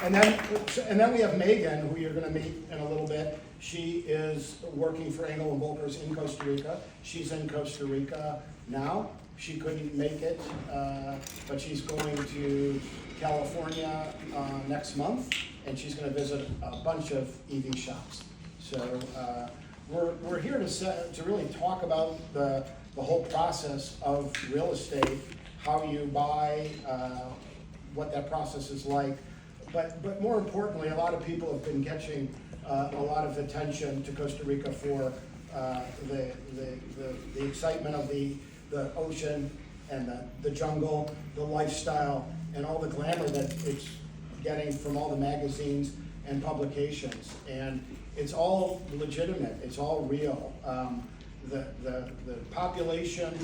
and then we have Megan, who you're gonna meet in a little bit. She is working for Engel and Volkers in Costa Rica. She's in Costa Rica now. She couldn't make it, but she's going to California next month, and she's gonna visit a bunch of EV shops. So we're here to really talk about the whole process of real estate, how you buy, what that process is like. But more importantly, a lot of people have been catching a lot of attention to Costa Rica for the excitement of the ocean and the jungle, the lifestyle, and all the glamour that it's getting from all the magazines and publications. And it's all legitimate, it's all real. The population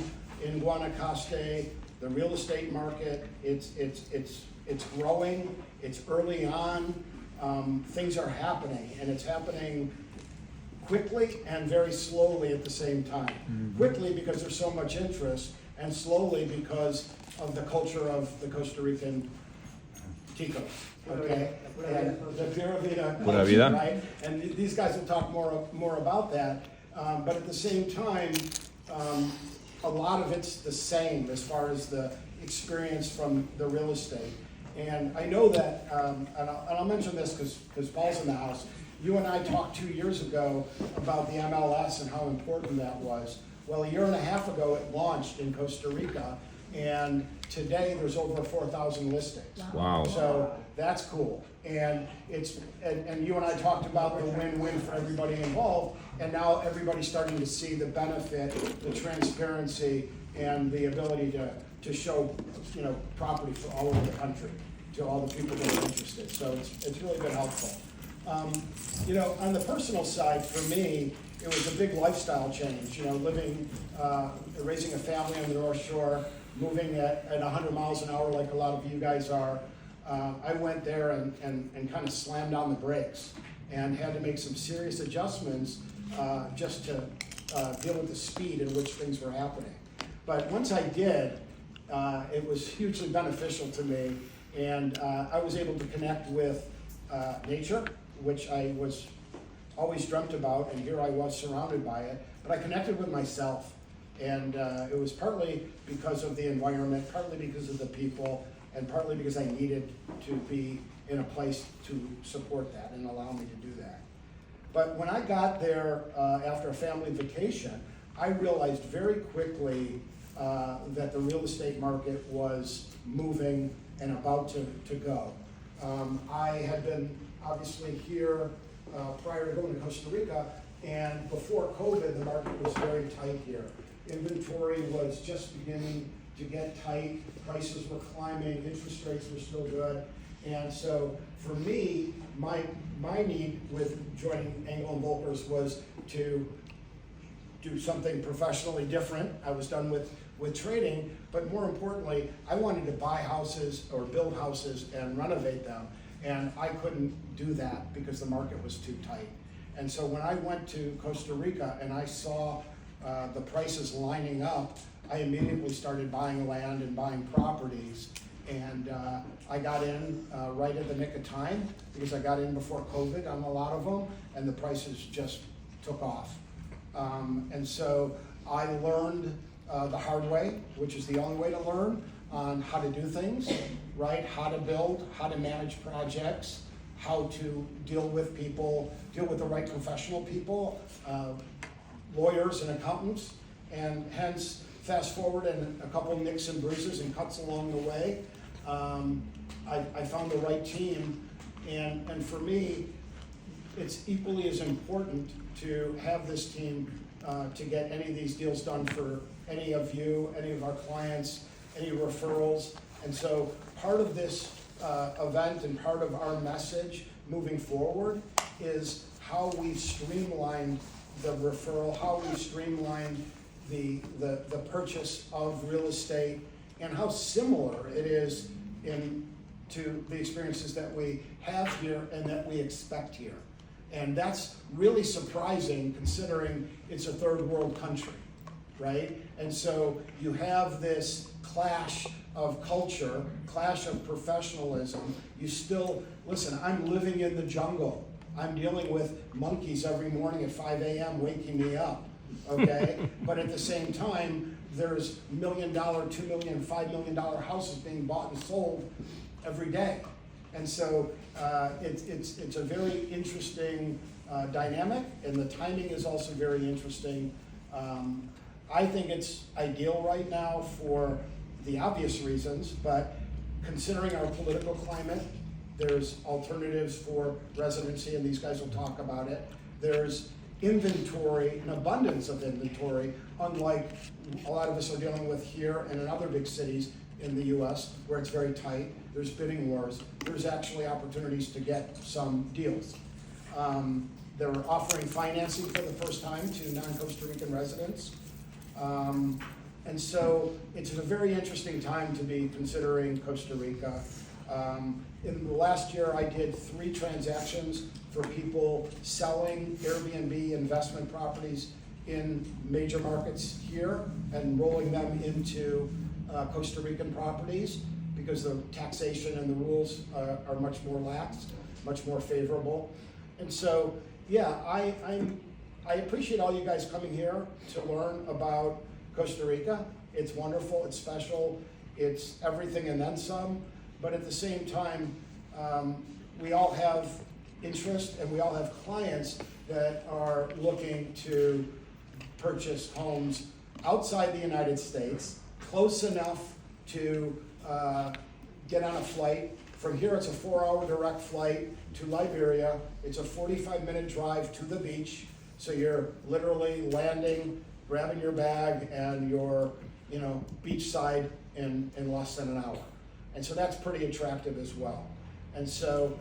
in Guanacaste, the real estate market, it's growing, it's early on, things are happening, and it's happening quickly and very slowly at the same time. Mm-hmm. Quickly because there's so much interest, and slowly because of the culture of the Costa Rican ticos, okay? And the Pura Vida culture, right? And these guys will talk more about that, but at the same time, a lot of it's the same as far as the experience from the real estate. And I know that, and I'll mention this because Paul's in the house. You and I talked 2 years ago about the MLS and how important that was. Well, a year and a half ago, it launched in Costa Rica, and today there's over 4,000 listings. Wow. So that's cool. And and you and I talked about the win-win for everybody involved, and now everybody's starting to see the benefit, the transparency, and the ability to show, property for all over the country to all the people that are interested. So it's really been helpful. On the personal side, for me, it was a big lifestyle change. Living, raising a family on the North Shore, moving at 100 miles an hour like a lot of you guys are. I went there and kind of slammed down the brakes and had to make some serious adjustments just to deal with the speed in which things were happening. But once I did, it was hugely beneficial to me, and I was able to connect with nature, which I was always dreamt about, and here I was surrounded by it, but I connected with myself, and it was partly because of the environment, partly because of the people, and partly because I needed to be in a place to support that and allow me to do that. But when I got there after a family vacation, I realized very quickly that the real estate market was moving and about to go. I had been obviously here prior to going to Costa Rica, and before COVID, the market was very tight here. Inventory was just beginning to get tight, prices were climbing, interest rates were still good, and so for me, my need with joining Engel and Volkers was to do something professionally different. I was done with trading, but more importantly, I wanted to buy houses or build houses and renovate them, and I couldn't do that because the market was too tight. And so when I went to Costa Rica and I saw the prices lining up, I immediately started buying land and buying properties, and I got in right at the nick of time because I got in before COVID on a lot of them, and the prices just took off. And so I learned the hard way, which is the only way to learn, on how to do things, right? How to build, how to manage projects, how to deal with people, deal with the right professional people, lawyers and accountants, and hence, fast forward and a couple of nicks and bruises and cuts along the way, I found the right team, and for me, it's equally as important to have this team to get any of these deals done for any of you, any of our clients, any referrals. And so part of this event and part of our message moving forward is how we streamlined the referral, how we streamlined the purchase of real estate, and how similar it is to the experiences that we have here and that we expect here. And that's really surprising considering it's a third world country, right? And so you have this clash of culture, clash of professionalism. You still, listen, I'm living in the jungle. I'm dealing with monkeys every morning at 5 a.m. waking me up, okay? But at the same time, there's $1 million, $2 million, $5 million houses being bought and sold every day. And so it's a very interesting dynamic, and the timing is also very interesting. I think it's ideal right now for the obvious reasons, but considering our political climate, there's alternatives for residency, and these guys will talk about it. There's inventory, an abundance of inventory, unlike a lot of us are dealing with here and in other big cities in the US where it's very tight. There's bidding wars. There's actually opportunities to get some deals. They're offering financing for the first time to non-Costa Rican residents. And so it's a very interesting time to be considering Costa Rica. In the last year, I did 3 transactions for people selling Airbnb investment properties in major markets here and rolling them into Costa Rican properties because the taxation and the rules are much more lax, much more favorable. And so, yeah, I appreciate all you guys coming here to learn about Costa Rica. It's wonderful, it's special, it's everything and then some. But at the same time, we all have interest and we all have clients that are looking to purchase homes outside the United States, close enough to get on a flight. From here, it's a 4-hour direct flight to Liberia. It's a 45-minute drive to the beach. So you're literally landing, grabbing your bag, and you're, beachside in less than an hour. And so that's pretty attractive as well. And so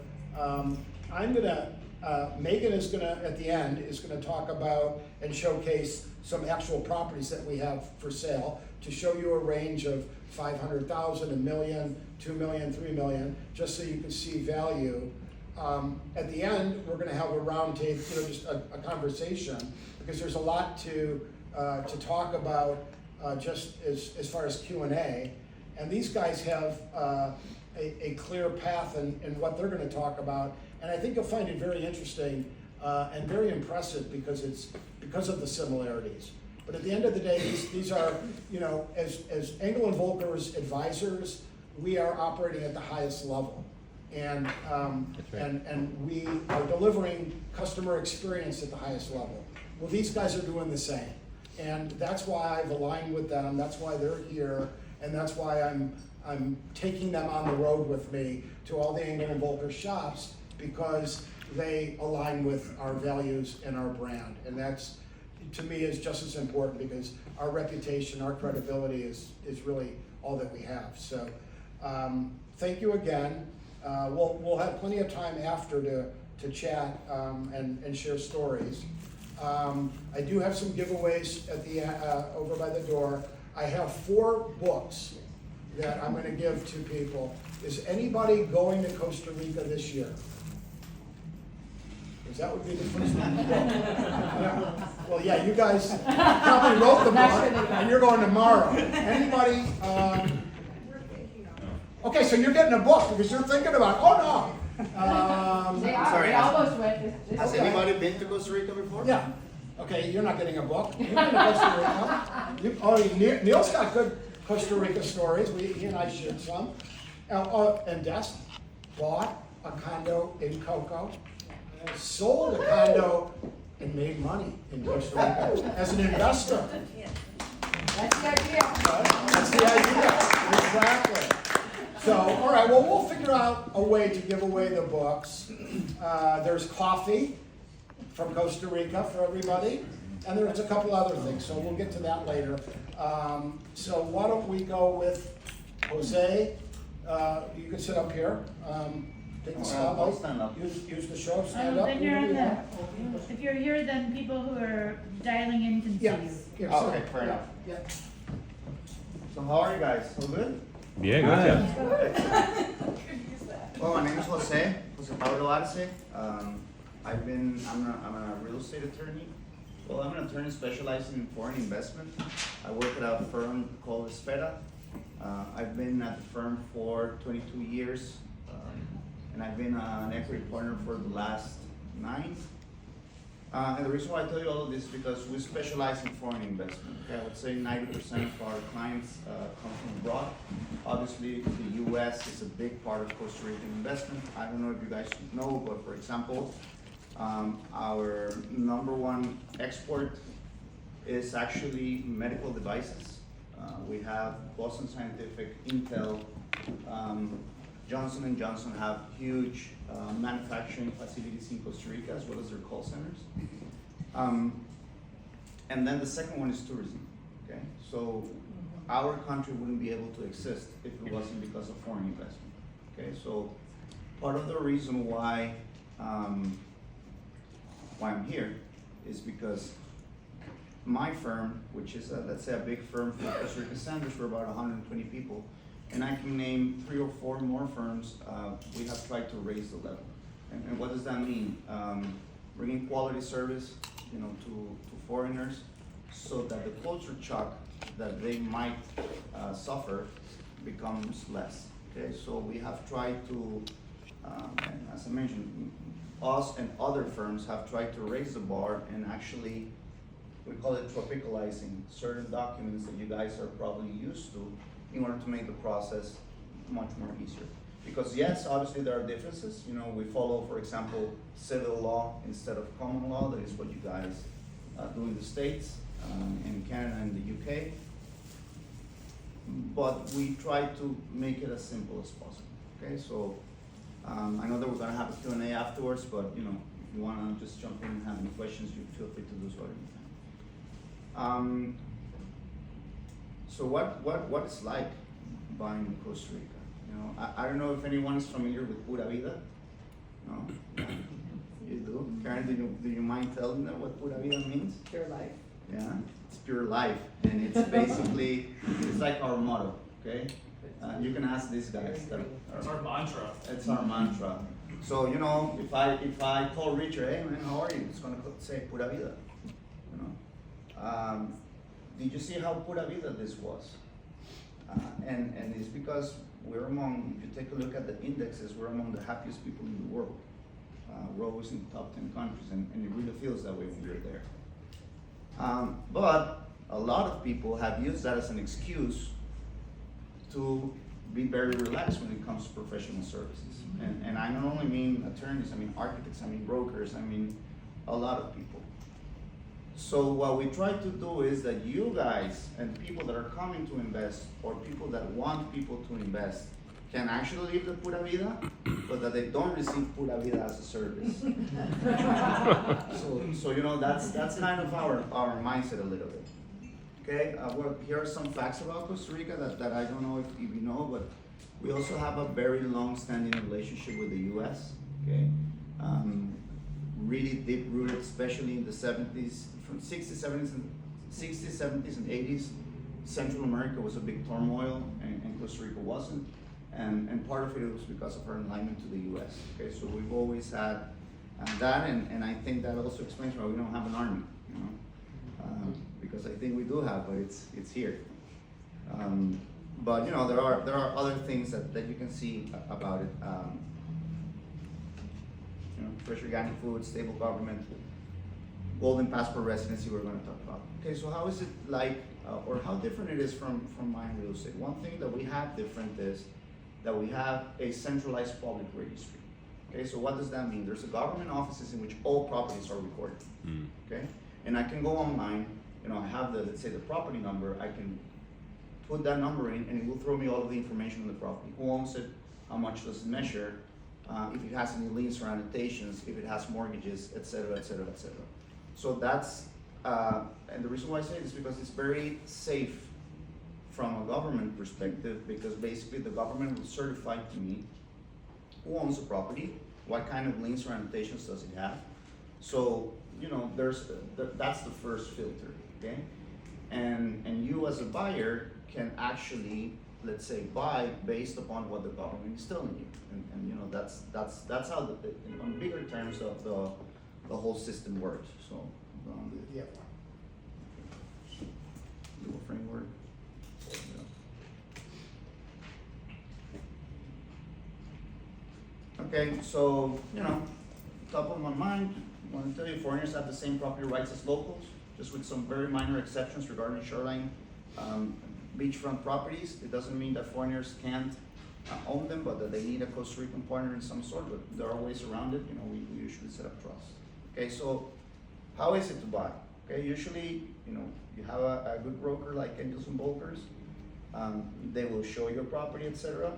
Megan is gonna, at the end, is gonna talk about and showcase some actual properties that we have for sale to show you a range of 500,000, $1 million, $2 million, $3 million, just so you can see value. At the end, we're gonna have a round table, just a conversation, because there's a lot to talk about just as far as Q&A. And these guys have a clear path in what they're going to talk about, and I think you'll find it very interesting and very impressive because of the similarities. But at the end of the day, these are, as Engel & Volker's advisors, we are operating at the highest level, and and we are delivering customer experience at the highest level. Well, these guys are doing the same, and that's why I've aligned with them. That's why they're here. And that's why I'm taking them on the road with me to all the Engel & Volker shops, because they align with our values and our brand. And that's, to me, is just as important, because our reputation, our credibility is really all that we have. So thank you again. We'll have plenty of time after to chat and share stories. I do have some giveaways at the over by the door. I have 4 books that I'm going to give to people. Is anybody going to Costa Rica this year? Because that would be the first one to go. Yeah. Well, yeah, you guys probably wrote the book, and you're going tomorrow. Anybody? Okay, so you're getting a book because you're thinking about, oh no. They almost went. Has anybody been to Costa Rica before? Yeah. Okay, you're not getting a book. You've been to Costa Rica. Neil's got good Costa Rica stories. He and I shared some. And Des bought a condo in Coco, sold a condo, and made money in Costa Rica as an investor. That's the idea. That's the idea. Exactly. So, all right, well, we'll figure out a way to give away the books. There's coffee from Costa Rica for everybody, and there's a couple other things, so we'll get to that later. So why don't we go with Jose? You can sit up here. Take the spotlight. I'll stand up. Use the show. Stand up. Then you're on the, if you're here, then people who are dialing in can see Yeah. you. Yeah, Oh, so- okay, fair enough. Yeah. So how are you guys? All good? Bien, gracias. Well, my name is Jose Pablo Arce. I'm a real estate attorney. Well, I'm an attorney specializing in foreign investment. I work at a firm called Esfera. I've been at the firm for 22 years, and I've been an equity partner for the last 9. And the reason why I tell you all of this is because we specialize in foreign investment. Okay? I would say 90% of our clients come from abroad. Obviously, the U.S. is a big part of Costa Rican investment. I don't know if you guys know, but for example, our #1 export is actually medical devices. We have Boston Scientific, Intel, Johnson & Johnson have huge manufacturing facilities in Costa Rica as well as their call centers. And then the second one is tourism, okay? So our country wouldn't be able to exist if it wasn't because of foreign investment, okay? So part of the reason why I'm here is because my firm, which is let's say a big firm for Costa Rica standards, we're about 120 people, and I can name 3 or 4 more firms. We have tried to raise the level. And what does that mean? Bringing quality service, you know, to foreigners, so that the culture shock that they might suffer becomes less. Okay, so we have tried to, and as I mentioned, us and other firms have tried to raise the bar and actually, we call it tropicalizing certain documents that you guys are probably used to in order to make the process much more easier. Because yes, obviously there are differences. You know, we follow, for example, civil law instead of common law. That is what you guys do in the States, in Canada and the UK. But we try to make it as simple as possible. Okay, so I know that we're gonna have a Q&A afterwards, but you know, if you wanna just jump in and have any questions, you feel free to do so at any time. So what it's like buying in Costa Rica? You know, I don't know if anyone is familiar with Pura Vida. No? You do? Karen, do you mind telling them what Pura Vida means? Pure life. Yeah, it's pure life, and it's basically, it's like our motto, okay? You can ask these guys. That's our mantra. It's our mantra. So, you know, if I call Richard, hey man, how are you? It's gonna say Pura Vida, you know? Did you see how Pura Vida this was? And it's because we're among, if you take a look at the indexes, we're among the happiest people in the world. We're always in the top 10 countries, and it really feels that way when we're there. But a lot of people have used that as an excuse to be very relaxed when it comes to professional services. And I not only mean attorneys, I mean architects, I mean brokers, I mean a lot of people. So what we try to do is that you guys and people that are coming to invest, or people that want people to invest, can actually live the Pura Vida, but that they don't receive Pura Vida as a service. So you know, that's kind of our mindset a little bit. Okay, well, here are some facts about Costa Rica that I don't know if you know, but we also have a very long-standing relationship with the U.S. Okay, really deep-rooted, especially in the 70s, from 60s, 70s, and 80s. Central America was a big turmoil, and Costa Rica wasn't. And part of it was because of our alignment to the U.S. Okay, so we've always had that, and I think that also explains why we don't have an army, you know, because I think we do have, but it's here. But you know, there are other things that you can see about it. You know, fresh organic food, stable government, golden passport residency. We're going to talk about. Okay, so how is it like, or how different it is from buying real estate? One thing that we have different is that we have a centralized public registry. Okay, so what does that mean? There's a government offices in which all properties are recorded. Okay, and I can go online. You know, I have let's say the property number. I can put that number in, and it will throw me all of the information on the property. Who owns it? How much does it measure? If it has any liens or annotations, if it has mortgages, etc., etc., etc. So that's, and the reason why I say this is because it's very safe from a government perspective, because basically the government will certify to me who owns the property, what kind of liens or annotations does it have. So, you know, that's the first filter, okay? And you as a buyer can actually, let's say, buy based upon what the government is telling you. And you know, that's how on bigger terms of the whole system works. So Yeah. legal framework. Okay, so, top of my mind, I want to tell you, foreigners have the same property rights as locals, just with some very minor exceptions regarding shoreline, beachfront properties. It doesn't mean that foreigners can't own them, but that they need a Costa Rican partner in some sort, but there are ways around it. We usually set up trust. Okay, so how is it to buy? Okay, usually, you have a good broker like Angels and Brokers. They will show your property, etc.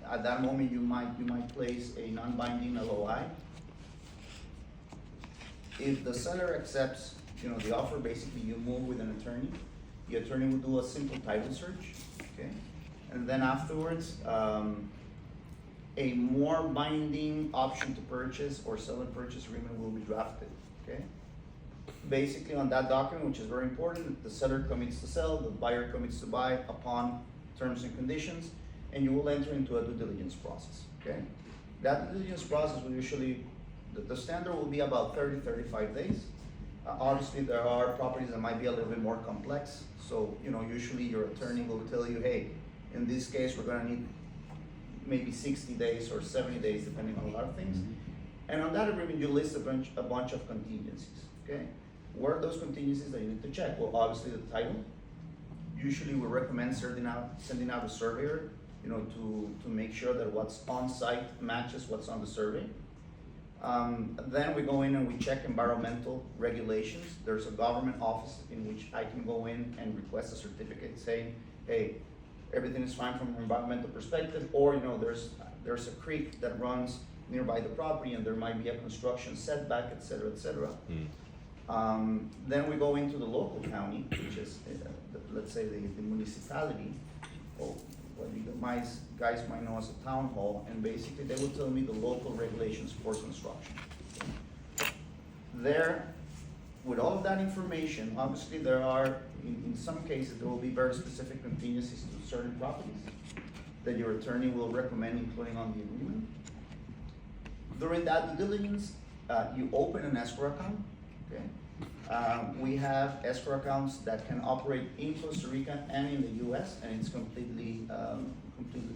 At that moment, you might place a non-binding LOI. If the seller accepts, the offer, basically you move with an attorney. The attorney will do a simple title search, okay? And then afterwards, a more binding option to purchase or sell and purchase agreement will be drafted, okay? Basically on that document, which is very important, the seller commits to sell, the buyer commits to buy upon terms and conditions, and you will enter into a due diligence process, okay? That due diligence process will usually, the standard will be about 30-35 days. Obviously, there are properties that might be a little bit more complex, so, usually your attorney will tell you, hey, in this case, we're gonna need maybe 60 days or 70 days, depending on a lot of things. And on that agreement, you list a bunch of contingencies, okay? What are those contingencies that you need to check? Well, obviously the title. Usually we recommend sending out a surveyor, to make sure that what's on site matches what's on the survey. Then we go in and we check environmental regulations. There's a government office in which I can go in and request a certificate saying, hey, everything is fine from an environmental perspective, or there's a creek that runs nearby the property and there might be a construction setback, et cetera, et cetera. Then we go into the local county, which is, let's say the municipality, or what you guys might know as a town hall, and basically they will tell me the local regulations for construction. There, with all of that information, obviously there are, in some cases, there will be very specific contingencies to certain properties that your attorney will recommend including on the agreement. During that due diligence, you open an escrow account, okay? We have escrow accounts that can operate in Costa Rica and in the US, and it's completely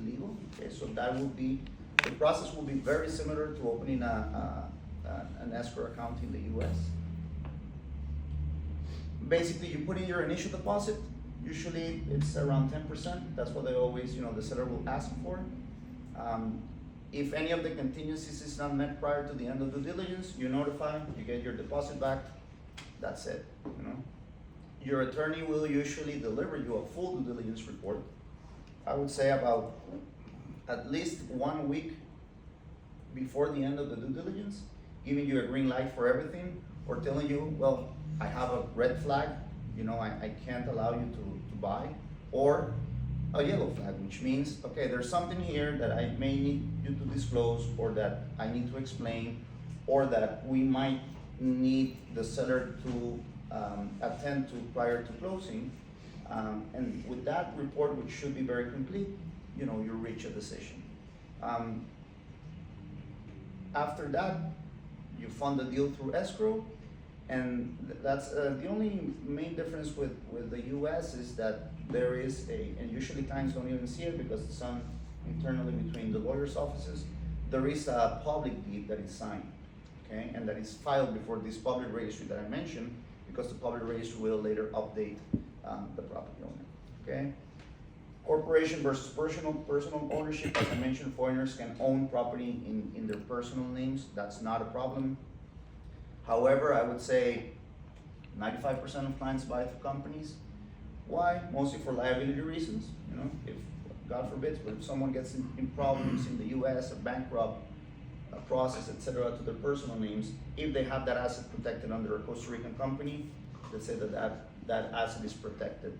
legal, okay? So the process will be very similar to opening an escrow account in the US. Basically, you put in your initial deposit. Usually it's around 10%. That's what they always, the seller will ask for. If any of the contingencies is not met prior to the end of due diligence, you notify, you get your deposit back. That's it. Your attorney will usually deliver you a full due diligence report. I would say about at least 1 week before the end of the due diligence, giving you a green light for everything, or telling you, well, I have a red flag, I can't allow you to buy, or a yellow flag, which means, okay, there's something here that I may need you to disclose, or that I need to explain, or that we might need the seller to attend to prior to closing. And with that report, which should be very complete, you reach a decision. After that, you fund the deal through escrow, and that's the only main difference with the US is that there is and usually clients don't even see it because it's done internally between the lawyer's offices, there is a public deed that is signed, okay, and that is filed before this public registry that I mentioned, because the public registry will later update the property owner, okay? Corporation versus personal ownership, as I mentioned, foreigners can own property in their personal names. That's not a problem. However, I would say 95% of clients buy through companies. Why? Mostly for liability reasons. If, God forbid, if someone gets in problems in the US, a bankrupt, a process, etc., to their personal names, if they have that asset protected under a Costa Rican company, let's say that asset is protected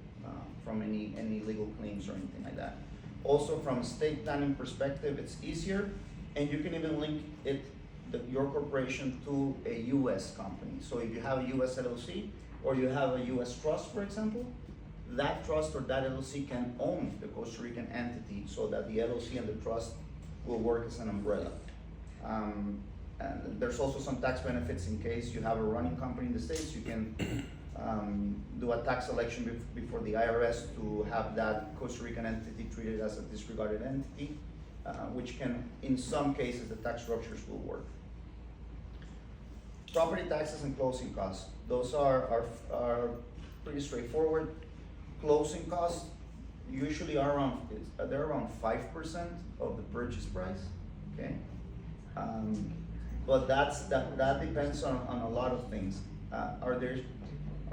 from any legal claims or anything like that. Also, from a estate planning perspective, it's easier, and you can even link your corporation to a US company. So if you have a US LLC, or you have a US trust, for example, that trust or that LLC can own the Costa Rican entity, so that the LLC and the trust will work as an umbrella. And there's also some tax benefits in case you have a running company in the States. You can do a tax election before the IRS to have that Costa Rican entity treated as a disregarded entity. which can, in some cases, the tax structures will work. Property taxes and closing costs, those are pretty straightforward. Closing costs usually are they're around 5% of the purchase price, okay? But that depends on a lot of things. Are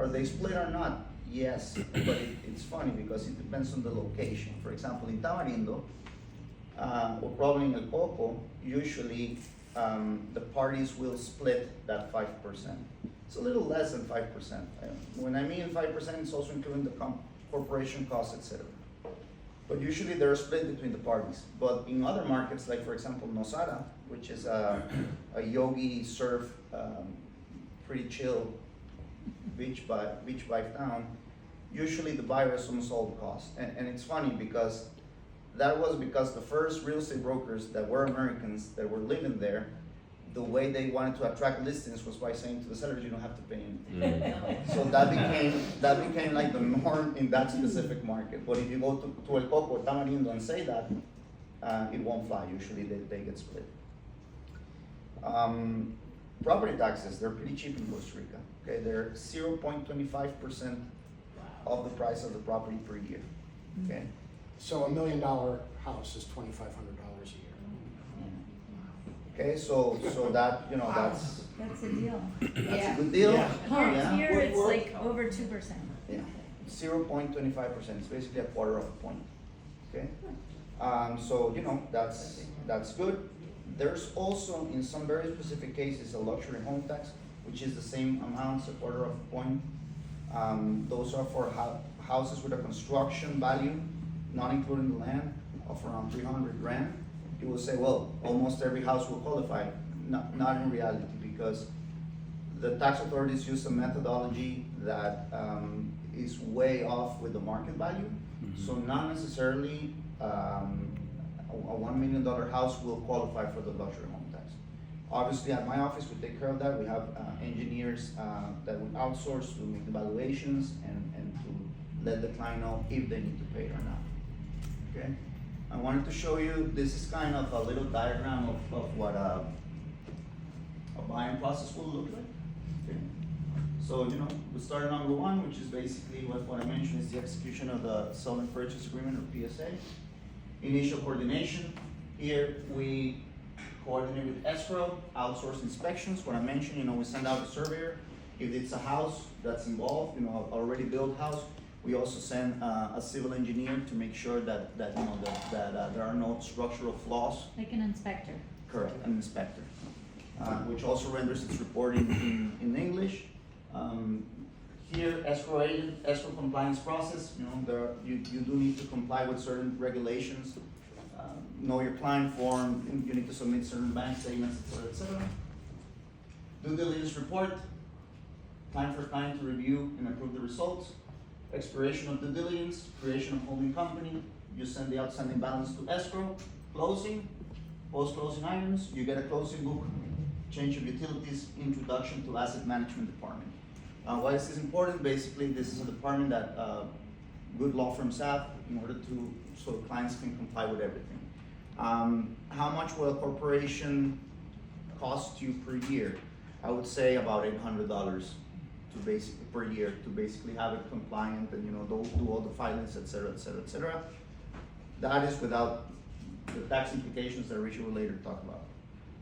they split or not? Yes, but it's funny because it depends on the location. For example, in Tamarindo, or probably in El Coco, usually the parties will split that 5%. It's a little less than 5%. When I mean 5%, it's also including the corporation costs, etc. But usually they're split between the parties. But in other markets, like for example Nosara, which is a yogi surf, pretty chill beach vibe town, usually the buyer assumes all the costs. And it's funny because that was because the first real estate brokers that were Americans that were living there, the way they wanted to attract listings was by saying to the sellers, you don't have to pay anything. So that became like the norm in that specific market. But if you go to El Coco or Tamarindo and say that, it won't fly. Usually they get split. Property taxes, they're pretty cheap in Costa Rica. Okay, they're 0.25% of the price of the property per year. Okay. So $1 million house is $2,500 a year. Okay, so that, you know, that's a deal. a good deal. Yeah. Here it's like over 2%. Yeah, 0.25%, it's basically a quarter of a point, okay? So, you know, that's good. There's also, in some very specific cases, a luxury home tax, which is the same amount, a quarter of a point. Those are for houses with a construction value, not including the land, of around 300 grand. You will say, well, almost every house will qualify. Not in reality, because the tax authorities use a methodology that is way off with the market value. So not necessarily a $1 million house will qualify for the luxury home tax. Obviously, at my office, we take care of that. We have engineers that we outsource to make the valuations and to let the client know if they need to pay it or not. Okay. I wanted to show you, this is kind of a little diagram of what a buying process will look like. Okay. So, you know, we start at number one, which is basically what I mentioned is the execution of the sell and purchase agreement or PSA. Initial coordination. Here we coordinate with escrow, outsource inspections. What I mentioned, you know, we send out a surveyor. If it's a house that's involved, you know, already built house, we also send a civil engineer to make sure that you know that there are no structural flaws. Like an inspector. Correct, an inspector, which also renders its reporting in English. Here, escrow agent, escrow compliance process. You know, you do need to comply with certain regulations. Know your client form. You need to submit certain bank statements, etc., etc. Due diligence report. Time for client to review and approve the results. Expiration of due diligence, creation of holding company, you send the outstanding balance to escrow, closing, post-closing items, you get a closing book, change of utilities, introduction to asset management department. Why is this important? Basically, this is a department that good law firms have in order to, so clients can comply with everything. How much will a corporation cost you per year? I would say about $800 per year to basically have it compliant and, you know, do all the filings, etc., etc., etc. That is without the tax implications that Richard will later talk about.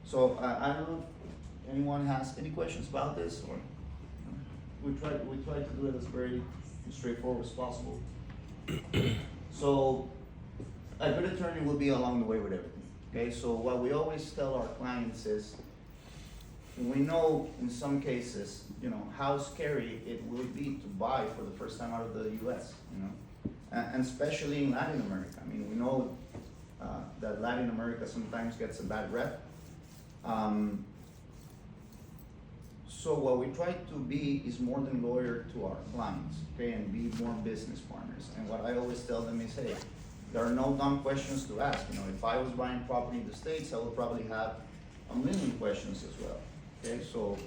So I don't know if anyone has any questions about this, or we try to do it as very straightforward as possible. So a good attorney will be along the way with everything. Okay, so what we always tell our clients is, we know in some cases, you know, how scary it will be to buy for the first time out of the U.S., you know, and especially in Latin America. I mean, we know that Latin America sometimes gets a bad rep. So what we try to be is more than lawyer to our clients, okay, and be more business partners. And what I always tell them is, hey, there are no dumb questions to ask. You know, if I was buying property in the States, I would probably have a million questions as well. Okay, so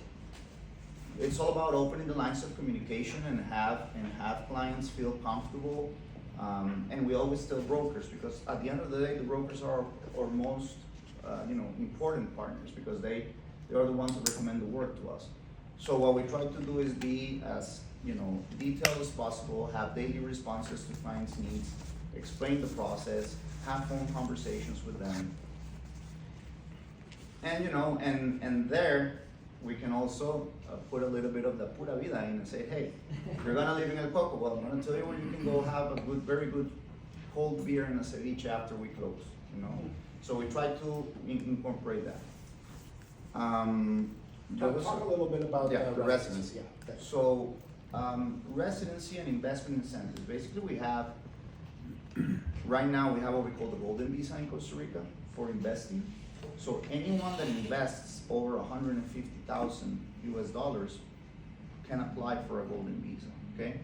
it's all about opening the lines of communication and have clients feel comfortable And we always tell brokers, because at the end of the day, the brokers are our most important partners, because they are the ones that recommend the work to us. So what we try to do is be as detailed as possible, have daily responses to clients' needs, explain the process, have phone conversations with them. And and there we can also put a little bit of the pura vida in and say, hey, if you're gonna live in El Coco, well, I'm gonna tell you where you can go have a very good cold beer and a ceviche after we close, So we try to incorporate that. Talk a little bit about the residency. Yeah, thanks. So, residency and investment incentives. Basically, we have, right now, we have what we call the Golden Visa in Costa Rica for investing. So anyone that invests over 150,000 US dollars can apply for a Golden Visa, okay?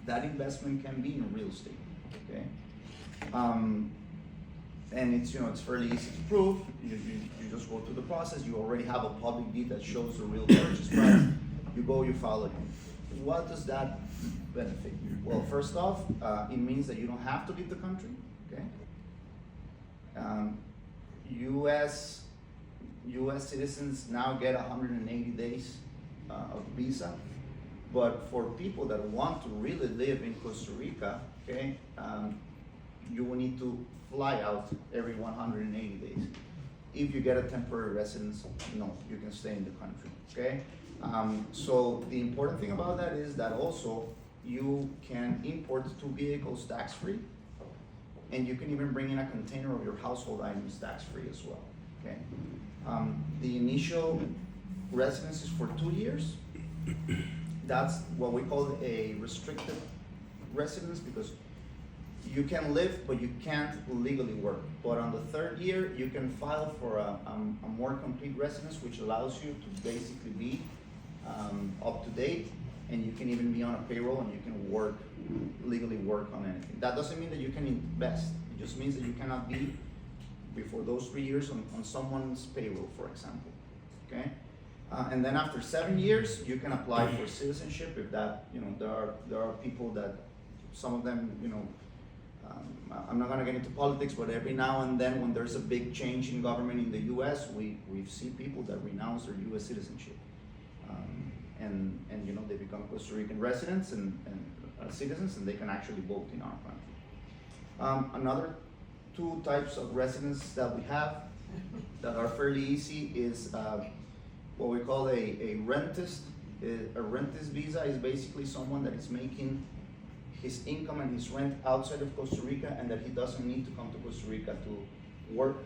That investment can be in real estate, okay? And it's fairly easy to prove. You just go through the process. You already have a public deed that shows the real purchase price. You go, you file it. What does that benefit you? Well, first off, it means that you don't have to leave the country, okay? U.S. citizens now get 180 days of visa, but for people that want to really live in Costa Rica, okay, you will need to fly out every 180 days. If you get a temporary residence, no, you can stay in the country, okay? So the important thing about that is that also you can import 2 vehicles tax-free, and you can even bring in a container of your household items tax-free as well, okay? The initial residence is for 2 years. That's what we call a restricted residence, because you can live, but you can't legally work. But on the 3rd year, you can file for a more complete residence, which allows you to basically be up to date, and you can even be on a payroll and you can legally work on anything. That doesn't mean that you can invest. It just means that you cannot be before those 3 years on someone's payroll, for example, okay? And then after 7 years, you can apply for citizenship if that, there are people that, some of them, I'm not gonna get into politics, but every now and then when there's a big change in government in the US, we see people that renounce their US citizenship. And they become Costa Rican residents and citizens, and they can actually vote in our country. Another 2 types of residents that we have that are fairly easy is what we call a rentist. A rentist visa is basically someone that is making his income and his rent outside of Costa Rica, and that he doesn't need to come to Costa Rica to work.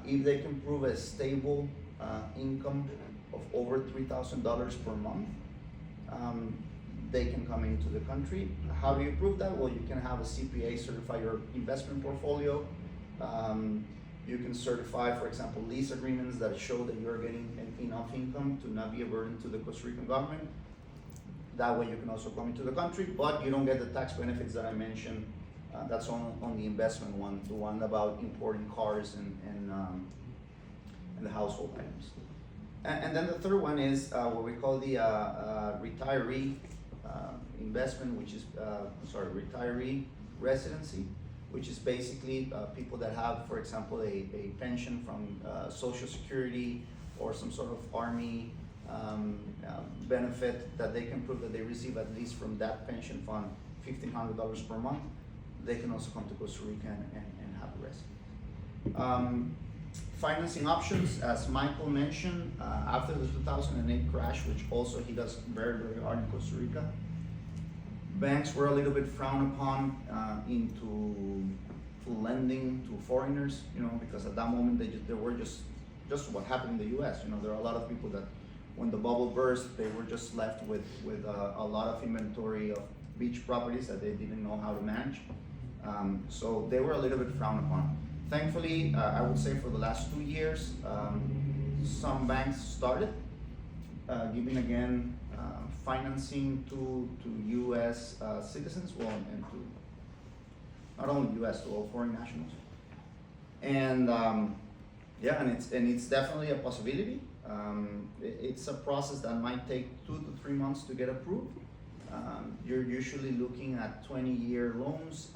If they can prove a stable income of over $3,000 per month, they can come into the country. How do you prove that? Well, you can have a CPA certify your investment portfolio. You can certify, for example, lease agreements that show that you're getting enough income to not be a burden to the Costa Rican government. That way you can also come into the country, but you don't get the tax benefits that I mentioned. That's on the investment one, the one about importing cars and the household items. And then the third one is what we call the retiree investment, which is, retiree residency, which is basically people that have, for example, a pension from Social Security or some sort of Army benefit that they can prove that they receive at least from that pension fund $1,500 per month. They can also come to Costa Rica and have a residence. Financing options, as Michael mentioned, after the 2008 crash, which also hit us very, very hard in Costa Rica, banks were a little bit frowned upon into lending to foreigners, because at that moment they were just what happened in the U.S. There are a lot of people that when the bubble burst, they were just left with a lot of inventory of beach properties that they didn't know how to manage. So they were a little bit frowned upon. Thankfully, I would say for the last 2 years, some banks started giving again financing to U.S. citizens, and to not only U.S., to all foreign nationals. And and it's definitely a possibility. It's a process that might take 2 to 3 months to get approved. You're usually looking at 20-year loans.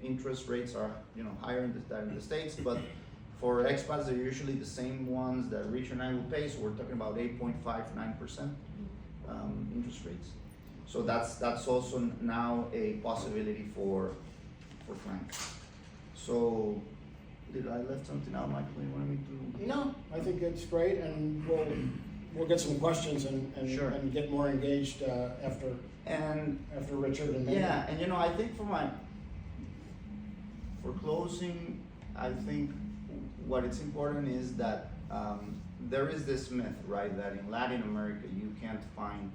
Interest rates are, higher than in the States, but for expats, they're usually the same ones that Rich and I will pay, so we're talking about 8.59% interest rates. So that's also now a possibility for clients. So, did I left something out, Michael? You wanted me to? No, I think it's great, and we'll get some questions and Sure. and get more engaged after Richard and Megan. Yeah, and I think for closing, I think what it's important is that there is this myth, right, that in Latin America you can't find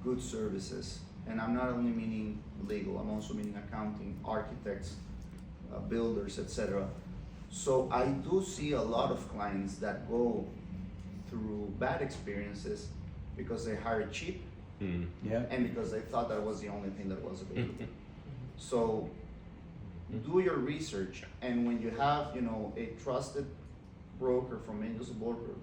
good services. And I'm not only meaning legal, I'm also meaning accounting, architects, builders, etc. So I do see a lot of clients that go through bad experiences because they hired cheap Yeah. and because they thought that was the only thing that was available. So do your research, and when you have, a trusted broker from Angels and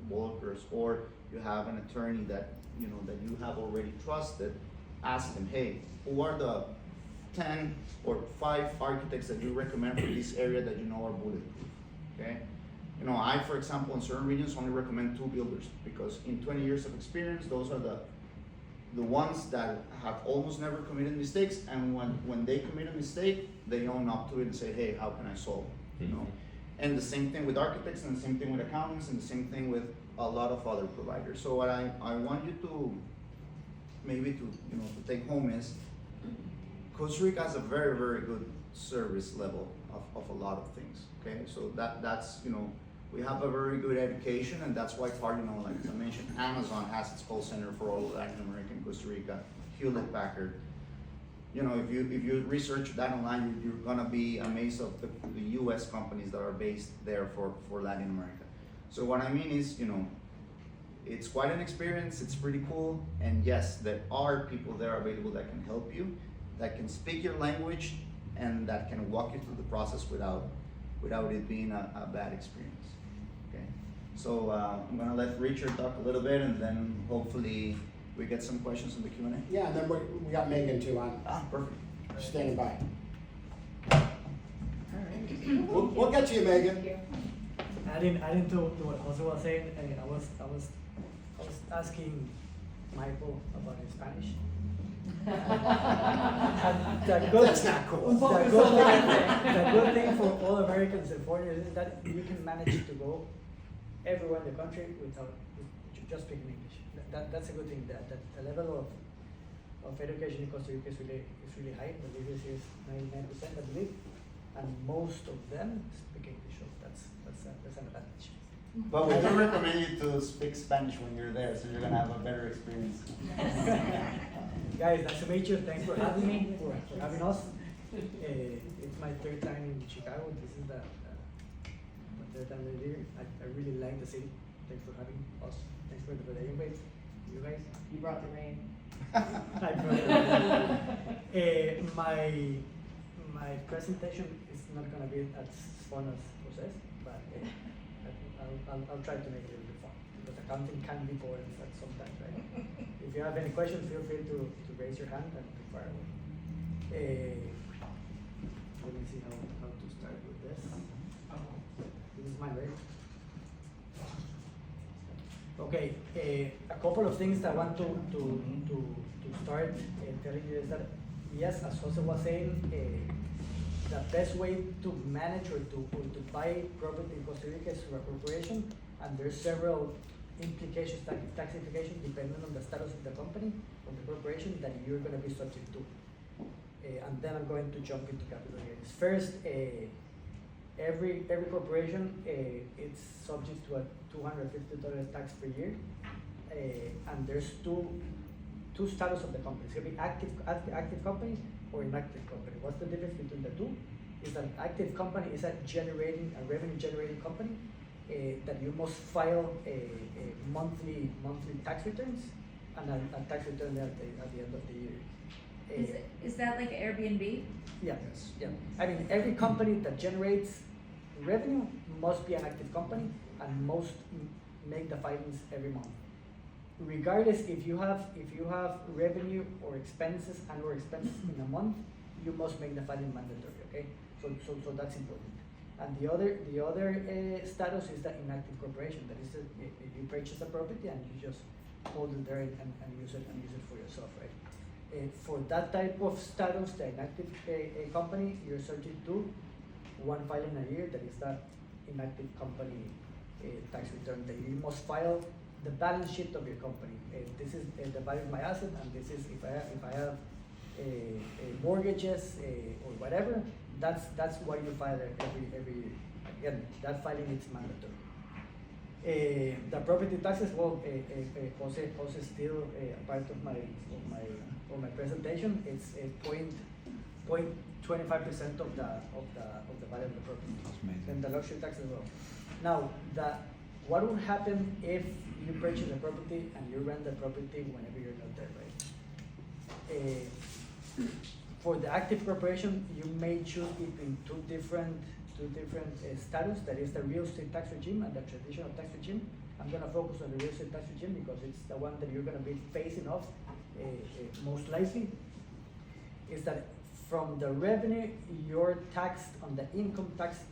Brokers, or you have an attorney that you have already trusted, ask them, hey, who are the 10 or 5 architects that you recommend for this area that are bulletproof, okay? I, for example, in certain regions only recommend 2 builders, because in 20 years of experience, those are the ones that have almost never committed mistakes, and when they commit a mistake, they own up to it and say, hey, how can I solve it, And the same thing with architects, and the same thing with accountants, and the same thing with a lot of other providers. So what I want you to maybe to take home is Costa Rica has a very, very good service level of a lot of things. Okay, so that's we have a very good education, and that's why part, like as I mentioned, Amazon has its call center for all of Latin America and Costa Rica, Hewlett Packard. If you research that online, you're gonna be amazed of the U.S. companies that are based there for Latin America. So what I mean is, it's quite an experience, it's pretty cool, and yes, there are people there available that can help you, that can speak your language, and that can walk you through the process without it being a bad experience. Okay, so I'm gonna let Richard talk a little bit, and then hopefully we get some questions in the Q&A. Yeah, and then we got Megan too on Perfect. standing by. We'll get to you, Megan. Adding to what Jose was saying, I was asking Michael about his Spanish. And That's not cool. the good thing for all Americans and foreigners is that you can manage to go everywhere in the country without just speaking English. That's a good thing. That the level of education in Costa Rica is really high. The literacy is 99%, I believe, and most of them speak English. So that's an advantage. But we do recommend you to speak Spanish when you're there, so you're gonna have a better experience. Guys, nice to meet you. Thanks for having me, for having us. It's my 3rd time in Chicago. This is the 3rd time here. I really like the city. Thanks for having us. Thanks for the invite. You guys. You brought the rain. My presentation is not gonna be as fun as Jose's, but I'll try to make it a little bit fun, because accounting can be boring sometimes, right? If you have any questions, feel free to raise your hand and to fire away. Let me see how to start with this. This is mine, right? Okay, a couple of things that I want to start telling you is that, yes, as Jose was saying, the best way to manage or to buy property in Costa Rica is through a corporation, and there's several implications, tax implications, depending on the status of the company, of the corporation, that you're going to be subject to. And then I'm going to jump into capital gains. First, every corporation it's subject to a $250 tax per year, and there's two status of the company. It's going to be active company or inactive company. What's the difference between the two? Is that an active company is a revenue generating company that you must file a monthly tax returns and a tax return at the end of the year. Is that like Airbnb? Yeah, yeah. I mean, every company that generates revenue must be an active company, and most make the filings every month. regardless if you have revenue or expenses in a month, you must make the filing mandatory. Okay, so that's important. And the other status is the inactive corporation. That is, you purchase a property and you just hold it there and use it for yourself, right? For that type of status, the inactive company, you're subject to one filing a year. That is that inactive company tax return that you must file the balance sheet of your company. This is the value of my asset, and this is if I have mortgages or whatever. That's why you file every again. That filing is mandatory. The property taxes, well, Jose is still a part of my presentation. It's 0.25% of the value of the property. And the luxury tax as well. Now, what would happen if you purchase a property and you rent the property whenever you're not there, right? For the active corporation, you may choose between two different status. That is the real estate tax regime and the traditional tax regime. I'm gonna focus on the real estate tax regime because it's the one that you're gonna be facing off most likely. Is that from the revenue, you're taxed on the income tax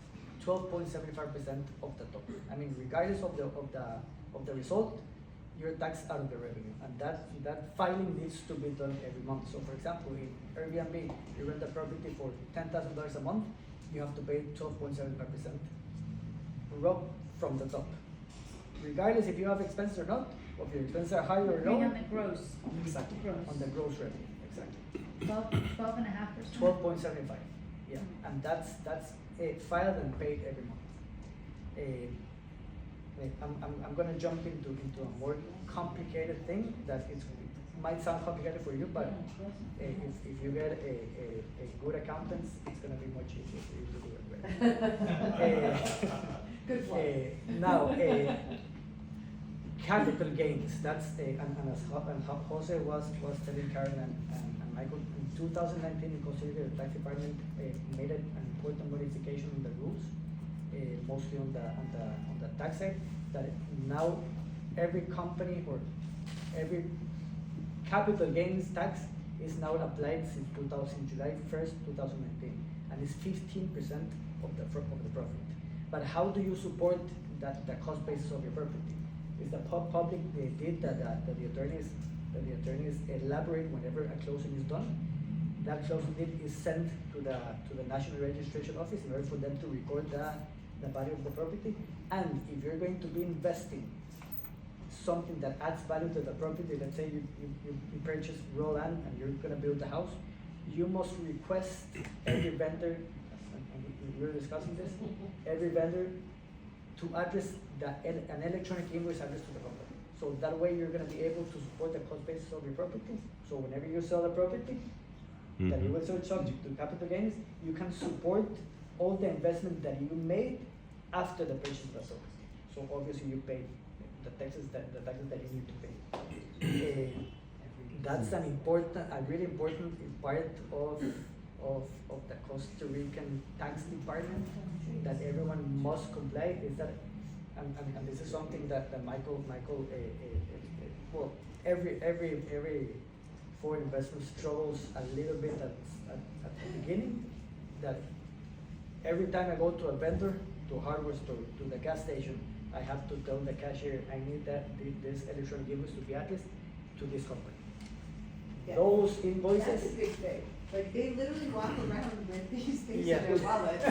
12.75% of the top. I mean, regardless of the result, you're taxed out of the revenue, and that filing needs to be done every month. So, for example, in Airbnb, you rent a property for $10,000 a month, you have to pay 12.75% from the top, regardless if you have expenses or not, or if your expenses are high or low. On the gross. Exactly. Gross. On the gross revenue, exactly. 12.5%. 12.75. Yeah, and that's filed and paid every month. I'm gonna jump into a more complicated thing that might sound complicated for you, but if you get a good accountant, it's gonna be much easier for you to do it right. Good point. Now, capital gains. That's and Jose was telling Karen and Michael in 2019 in Costa Rica, the tax department made an important modification in the rules, mostly on the tax side, that now every company or every capital gains tax is now applied since July 1st, 2019, and it's 15% of the profit. But how do you support the cost basis of your property? Is the public did that the attorneys elaborate whenever a closing is done. That closing deed is sent to the National Registration Office in order for them to record the value of the property. And if you're going to be investing something that adds value to the property, let's say you purchase raw land and you're gonna build a house, you must request every vendor, and we were discussing this, every vendor to address an electronic invoice address to the company. So that way you're gonna be able to support the cost basis of your property. So whenever you sell the property, that you will sell subject to capital gains, you can support all the investment that you made after the purchase was sold. So obviously you pay the taxes that you need to pay. That's a really important part of the Costa Rican tax department that everyone must comply. Is that, and this is something that Michael, well, every foreign investment struggles a little bit at the beginning. That every time I go to a vendor, to a hardware store, to the gas station, I have to tell the cashier I need this electronic invoice to be addressed to this company. Yeah. Those invoices. That's a big thing. Like, they literally walk around with these things Yeah. in their wallets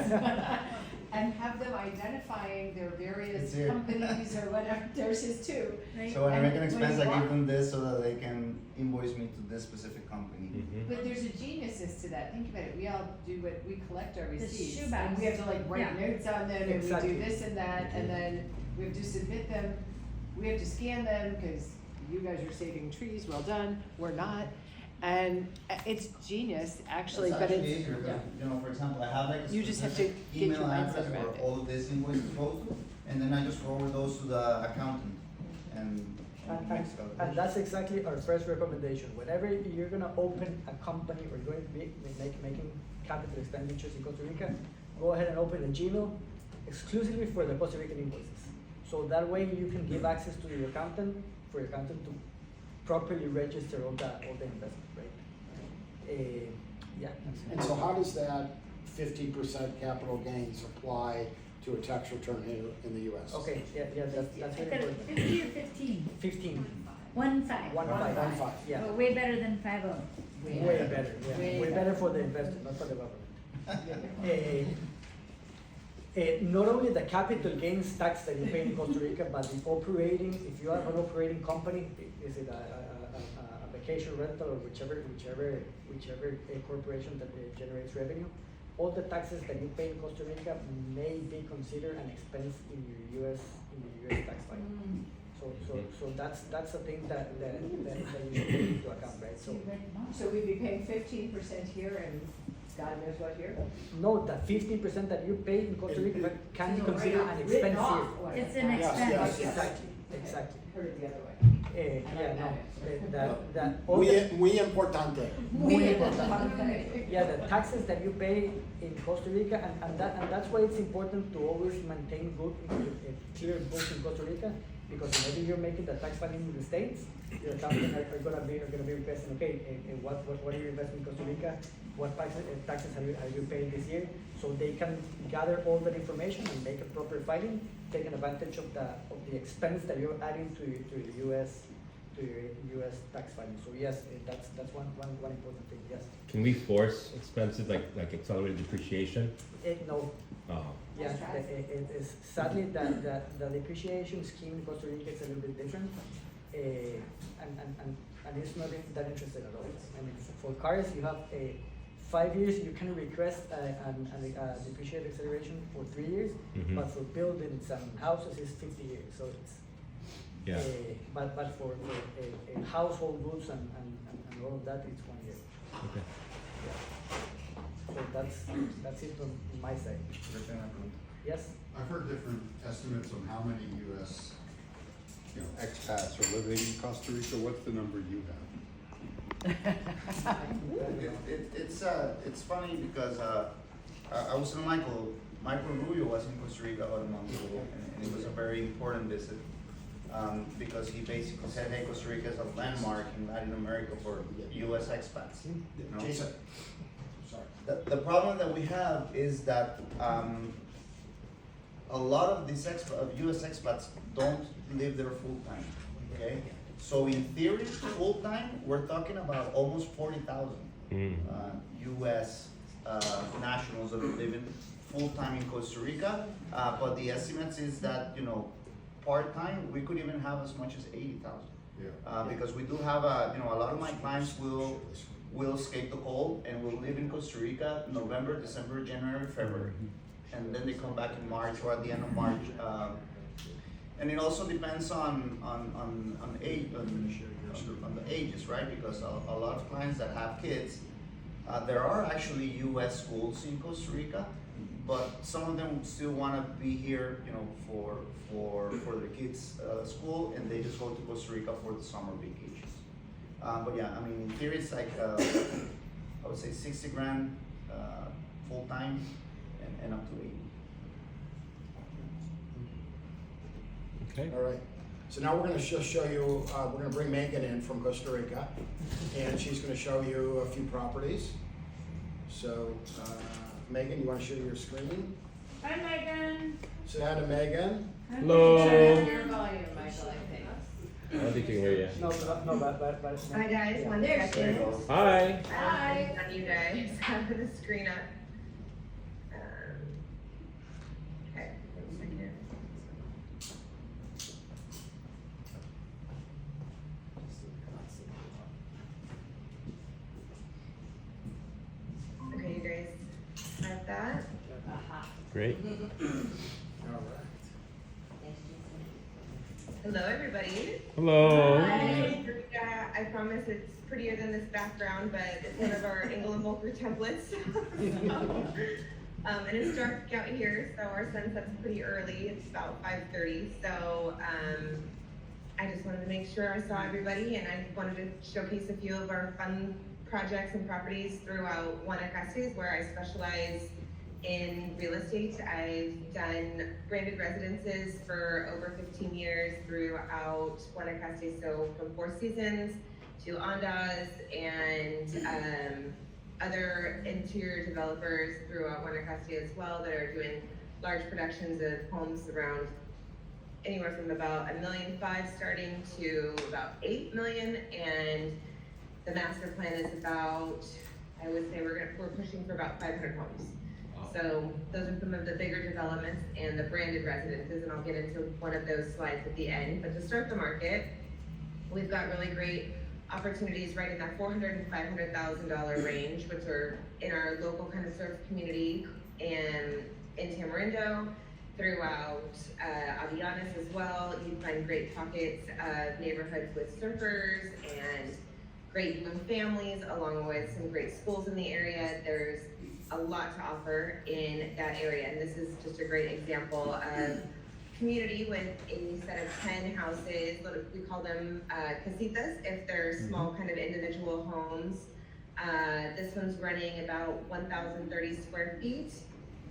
and have them identifying their various It's here. companies or whatever. There's his too. Right? So when I make an And when expense, you I give walk- them this so that they can invoice me to this specific company. But there's a geniusness to that. Think about it. We all do what we collect our receipts. shoe And bags. we have to like write Yeah. notes on them, and Exactly. we do this and that, and then we have to submit them. We have to scan them because you guys are saving trees. Well done. We're not. And it's genius, actually, It's but actually it's easier, 'cause, you know, for example, I have like a You just have to specific get your email mindset address around where it. all of this invoices go to, and then I just forward those to the accountant and makes And that's exactly our first recommendation. Whenever you're gonna open a company or you're going to be making capital expenditures in Costa Rica, go ahead and open a Gmail exclusively for the Costa Rican invoices. So that way you can give access to your accountant, for your accountant to properly register all the investment, right? Yeah. And so how does that 50% capital gains apply to a tax return here in the US? Okay, yeah, that's I very thought important. 50 or 15? 15, 1-5. 1-5, yeah. Oh, way better than 5-0. Way better, yeah, way better for the investor, not for the government. Not only the capital gains tax that you pay in Costa Rica, but the operating, if you have an operating company, is it a vacation rental or whichever corporation that generates revenue, all the taxes that you pay in Costa Rica may be considered an expense in your US tax filing. So that's a thing that you should take into account, right? So we'd be paying 15% here and God knows what here? No, the 15% that you pay in Costa Rica can be considered an Written expense off, here. or- It's an Yes, expense. yes. Exactly. Heard it the other way. Yeah, no, that, all Muy, the, muy importante. muy importante. Yeah, the taxes that you pay in Costa Rica, and that's why it's important to always maintain good, clear books in Costa Rica, because maybe you're making the tax filing in the States, your accountant are gonna be requesting, okay, what are you investing in Costa Rica? What taxes have you paid this year? So they can gather all that information and make a proper filing, taking advantage of the expense that you're adding to your US tax filing. So yes, that's one important thing. Yes. Can we force expenses like accelerated depreciation? No. Oh, Yeah, it is sadly the depreciation scheme in Costa Rica is a little bit different, and it's not that interesting at all. I mean, for cars you have 5 years you can request a depreciation acceleration for 3 years, Mhm. but for buildings and houses it's 50 years. So it's yeah. but for household goods and all of that it's 1 year. Okay. Yeah. So that's it on my side. Yes. I've heard different estimates on how many US, expats are living in Costa Rica. What's the number you have? It's funny because I was in Michael Rubio was in Costa Rica about a month ago, and it was a very important visit because he basically said, hey, Costa Rica is a landmark in Latin America for US expats. You know? Jason, sorry. The problem that we have is that a lot of these US expats don't live there full time. Okay, so in theory, full time, we're talking about almost 40,000 US nationals that are living full time in Costa Rica. But the estimates is that part time we could even have as much as 80,000. Yeah. Because we do have a lot of my clients will escape the cold and will live in Costa Rica November, December, January, February, and then they come back in March or at the end of March. And it also depends on age, on the ages, right? Because a lot of clients that have kids, there are actually U.S. schools in Costa Rica, but some of them still want to be here, for their kids' school, and they just go to Costa Rica for the summer vacations. But yeah, I mean, in theory, it's like I would say 60 grand full time, and up to 80. Okay. All right. So now we're going to just show you, we're going to bring Megan in from Costa Rica, and she's going to show you a few properties. So, Megan, you want to share your screen? Hi, Megan. Say hi to Megan. Hello. Your volume, Michael, I think. I don't think you can hear you. No, but. Hi guys, Yeah. one There she second. is. Hi. Hi. On you guys, have the screen up. Okay, one second. Okay, you guys have that? Great. All right. Hello, everybody. Hello. Rica, I promise it's prettier than this background, but it's one of our Engel and Volker templates. And it's dark out here, so our sunset's pretty early. It's about 5:30. So I just wanted to make sure I saw everybody, and I wanted to showcase a few of our fun projects and properties throughout Guanacaste, where I specialize in real estate. I've done branded residences for over 15 years throughout Guanacaste, so from Four Seasons to Ondas and other interior developers throughout Guanacaste as well that are doing large productions of homes around anywhere from about $1.5 million starting to about 8 million, and the master plan is about, I would say we're pushing for about 500 homes. So those are some of the bigger developments and the branded residences, and I'll get into one of those slides at the end. But to start the market, we've got really great opportunities right in that $400,000 and $500,000 range, which are in our local kind of surf community and in Tamarindo, throughout Avellanas as well. You find great pockets of neighborhoods with surfers and great young families, along with some great schools in the area. There's a lot to offer in that area, and this is just a great example of community with a set of 10 houses. We call them casitas if they're small kind of individual homes. This one's running about 1,030 square feet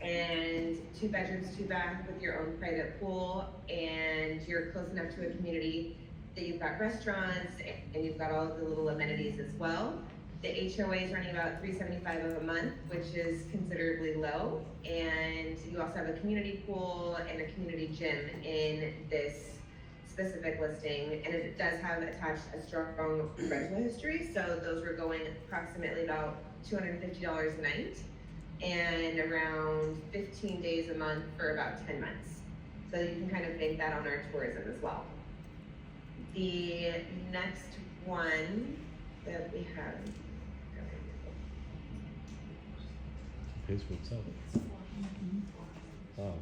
and 2 bedrooms, 2 baths with your own private pool, and you're close enough to a community that you've got restaurants and you've got all of the little amenities as well. The HOA is running about $375 a month, which is considerably low. And you also have a community pool and a community gym in this specific listing. And it does have attached a strong rental history. So those were going approximately about $250 a night and around 15 days a month for about 10 months. So you can kind of bank that on our tourism as well. The next one that we have. Pays for itself. Wow.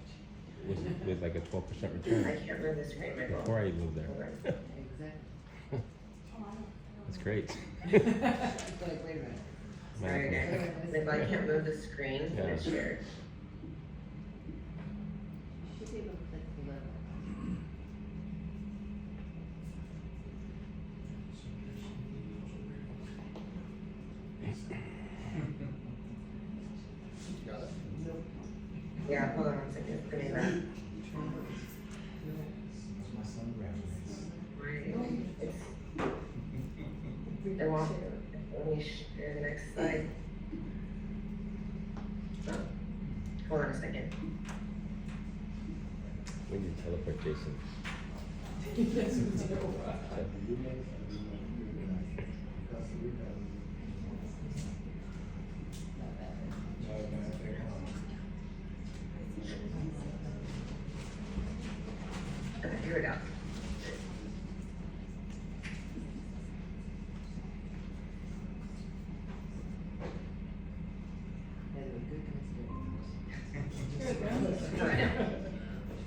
With like a 12% I return can't remember the screen, my before I moved there. Exactly. That's great. It's like, wait a minute. Sorry guys, if I can't move the screen, Yeah. it's shared. Should be able to click below. Got it? Yeah, hold on one second, it's gonna be that. They want, let me share the next slide. Oh, hold on a second. We need to teleport Jason. Okay, here we go.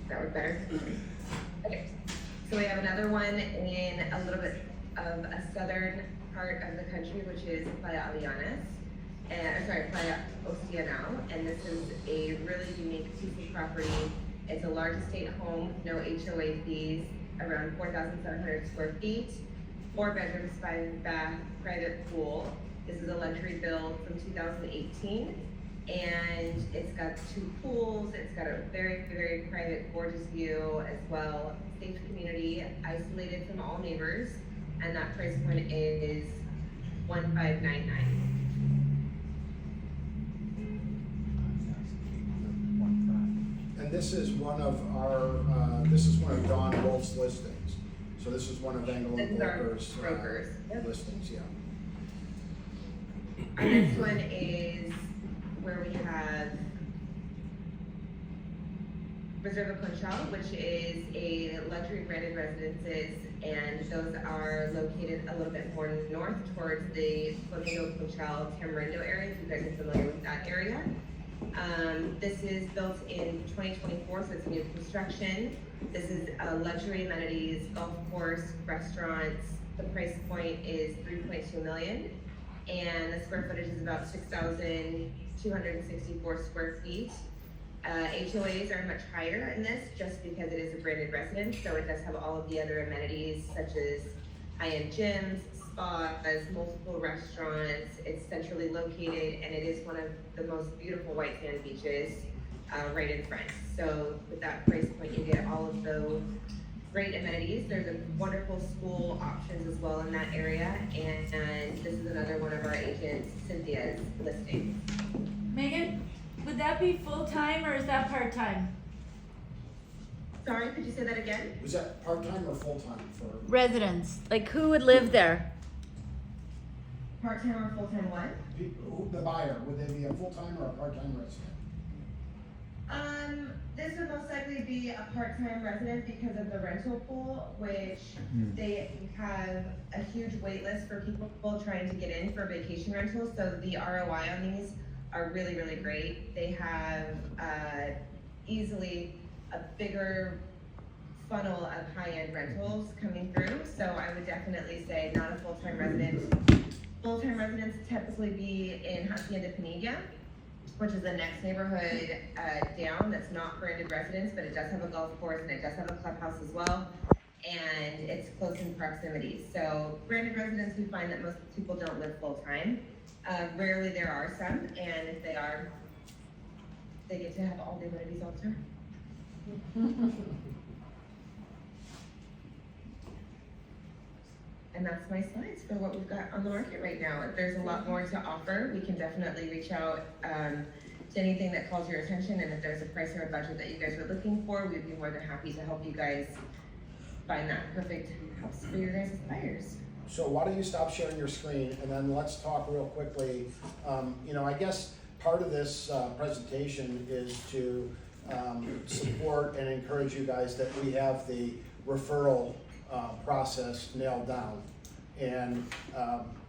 That was better. Okay, so we have another one in a little bit of a southern part of the country, which is Playa Avellanas, Playa Oceanal, and this is a really unique piece of property. It's a large estate home, no HOA fees, around 4,700 square feet, 4 bedrooms, 5 bath, private pool. This is a luxury build from 2018. And it's got 2 pools, it's got a very, very private, gorgeous view as well. Safe community, isolated from all neighbors, and that price point is $1,599. And this is one of our, Dawn Wolf's listings. So this is one of Engel This and is our Volker's brokers. Yep. listings, yeah. Our next one is where we have Reserva Conchal, which is a luxury branded residences, and those are located a little bit more north towards the Flamingo Conchal Tamarindo area, if you guys are familiar with that area. This is built in 2024, so it's new construction. This is luxury amenities, golf course, restaurants. The price point is 3.2 million, and the square footage is about 6,264 square feet. HOAs are much higher in this just because it is a branded residence, so it does have all of the other amenities such as high-end gyms, spas, multiple restaurants. It's centrally located, and it is one of the most beautiful white sand beaches right in front. So with that price point, you get all of those great amenities. There's a wonderful school options as well in that area, and this is another one of our agents, Cynthia's listing. Megan, would that be full-time or is that part-time? Sorry, could you say that again? Was that part-time or full-time for? Residents, like who would live there? Part-time or full-time what? The buyer, would they be a full-time or a part-time resident? This would most likely be a part-time resident because of the rental pool, which they have a huge wait list for people trying to get in for vacation rentals. So the ROI on these are really, really great. They have easily a bigger funnel of high-end rentals coming through. So I would definitely say not a full-time resident. Full-time residents typically be in Hacienda Pinilla, which is the next neighborhood down that's not branded residence, but it does have a golf course and it does have a clubhouse as well. And it's close in proximity. So branded residents, we find that most people don't live full-time. Rarely there are some, and if they are, they get to have all the amenities all the time. And that's my slides for what we've got on the market right now. If there's a lot more to offer, we can definitely reach out to anything that calls your attention. And if there's a price or a budget that you guys are looking for, we'd be more than happy to help you guys find that perfect house for your guys' buyers. So why don't you stop sharing your screen and then let's talk real quickly. I guess part of this presentation is to support and encourage you guys that we have the referral process nailed down. And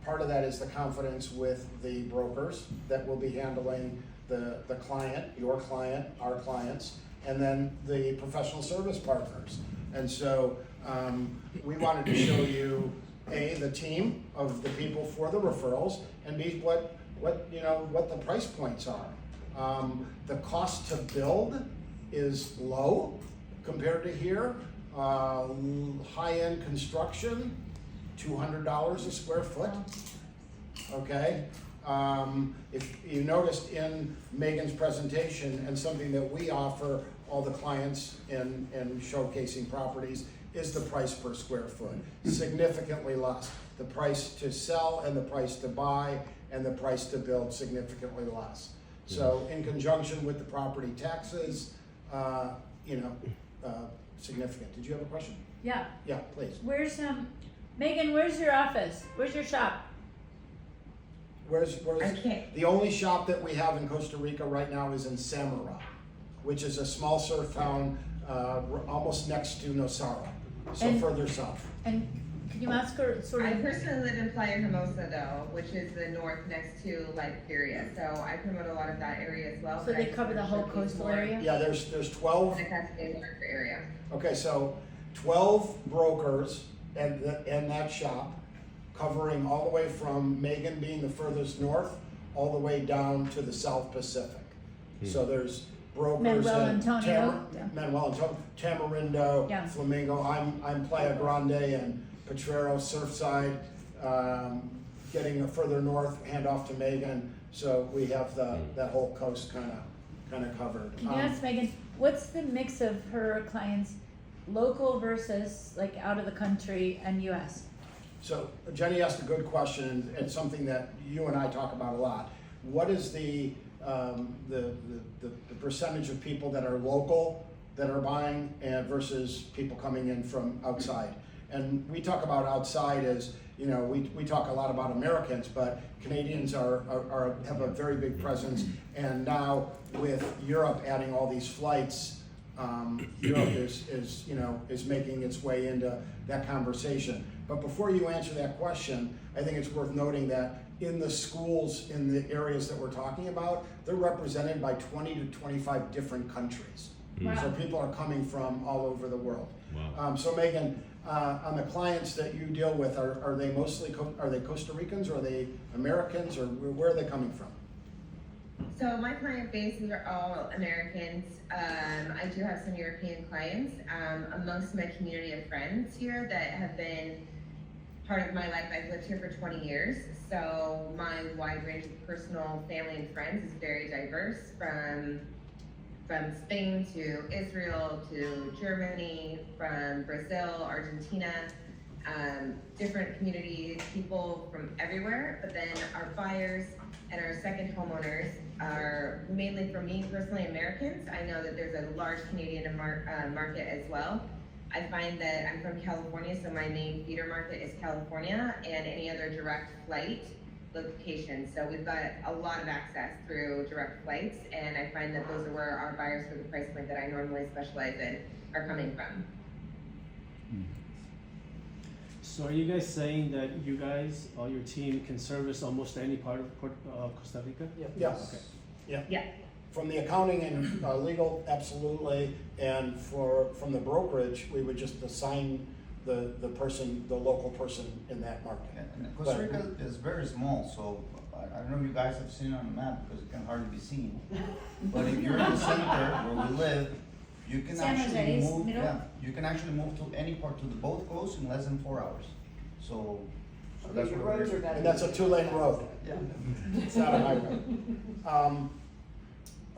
part of that is the confidence with the brokers that will be handling the client, your client, our clients, and then the professional service partners. And so we wanted to show you A, the team of the people for the referrals, and B, what the price points are. The cost to build is low compared to here. High-end construction, $200 a square foot. Okay. If you noticed in Megan's presentation, and something that we offer all the clients in showcasing properties, is the price per square foot, significantly less. The price to sell and the price to buy and the price to build, significantly less. So in conjunction with the property taxes, significant. Did you have a question? Yeah. Yeah, please. Where's Megan, where's your office? Where's your shop? Where's I can't. the only shop that we have in Costa Rica right now is in Samara, which is a small surf town almost next to Nosara, so And- further south. And can you ask her sort I of, personally live in Playa Hermosa though, which is the north next to Liberia. So I promote a lot of that area as well. so but I they just cover the wanna whole showcase coastal more area? Yeah, there's 12. The Cascade Marker area. Okay, so 12 brokers and that shop, covering all the way from Megan being the furthest north, all the way down to the South Pacific. So there's brokers Manuel in Antonio, yeah. Manuel Antonio, Tamarindo, Yeah. Flamingo. I'm Playa Grande and Potrero, Surfside. Getting further north, hand off to Megan. So we have that whole coast kind of covered. Can you ask Megan, what's the mix of her clients, local versus like out of the country and US? So Jenny asked a good question, and something that you and I talk about a lot. What is the percentage of people that are local that are buying versus people coming in from outside? And we talk about outside as, we talk a lot about Americans, but Canadians have a very big presence. And now with Europe adding all these flights, Europe is making its way into that conversation. But before you answer that question, I think it's worth noting that in the schools, in the areas that we're talking about, they're represented by 20 to 25 different countries. Wow. So people are coming from all over the world. Wow. So Megan, on the clients that you deal with, are they mostly, are they Costa Ricans, or are they Americans, or where are they coming from? So my client base are all Americans. I do have some European clients amongst my community of friends here that have been part of my life. I've lived here for 20 years, so my wide range of personal, family, and friends is very diverse, from Spain to Israel to Germany, from Brazil, Argentina, different communities, people from everywhere. But then our buyers and our second homeowners are mainly, for me personally, Americans. I know that there's a large Canadian market as well. I find that I'm from California, so my main feeder market is California and any other direct flight location. So we've got a lot of access through direct flights, and I find that those are where our buyers for the price point that I normally specialize in are coming from. So are you guys saying that you guys or your team can service almost any part of Costa Rica? Yes. Okay. Yeah. Yeah. From the accounting and legal, absolutely, and from the brokerage, we would just assign the local person in that market. And Costa Rica is very small, so I don't know if you guys have seen it on the map because it can hardly be seen. But if you're in the center where we live, you can San actually Jose is move. middle? Yeah, you can actually move to any part to the both coasts in less than 4 hours. So that's Your what roads we're. are better. And that's a 2-lane road. Yeah. It's not a highway.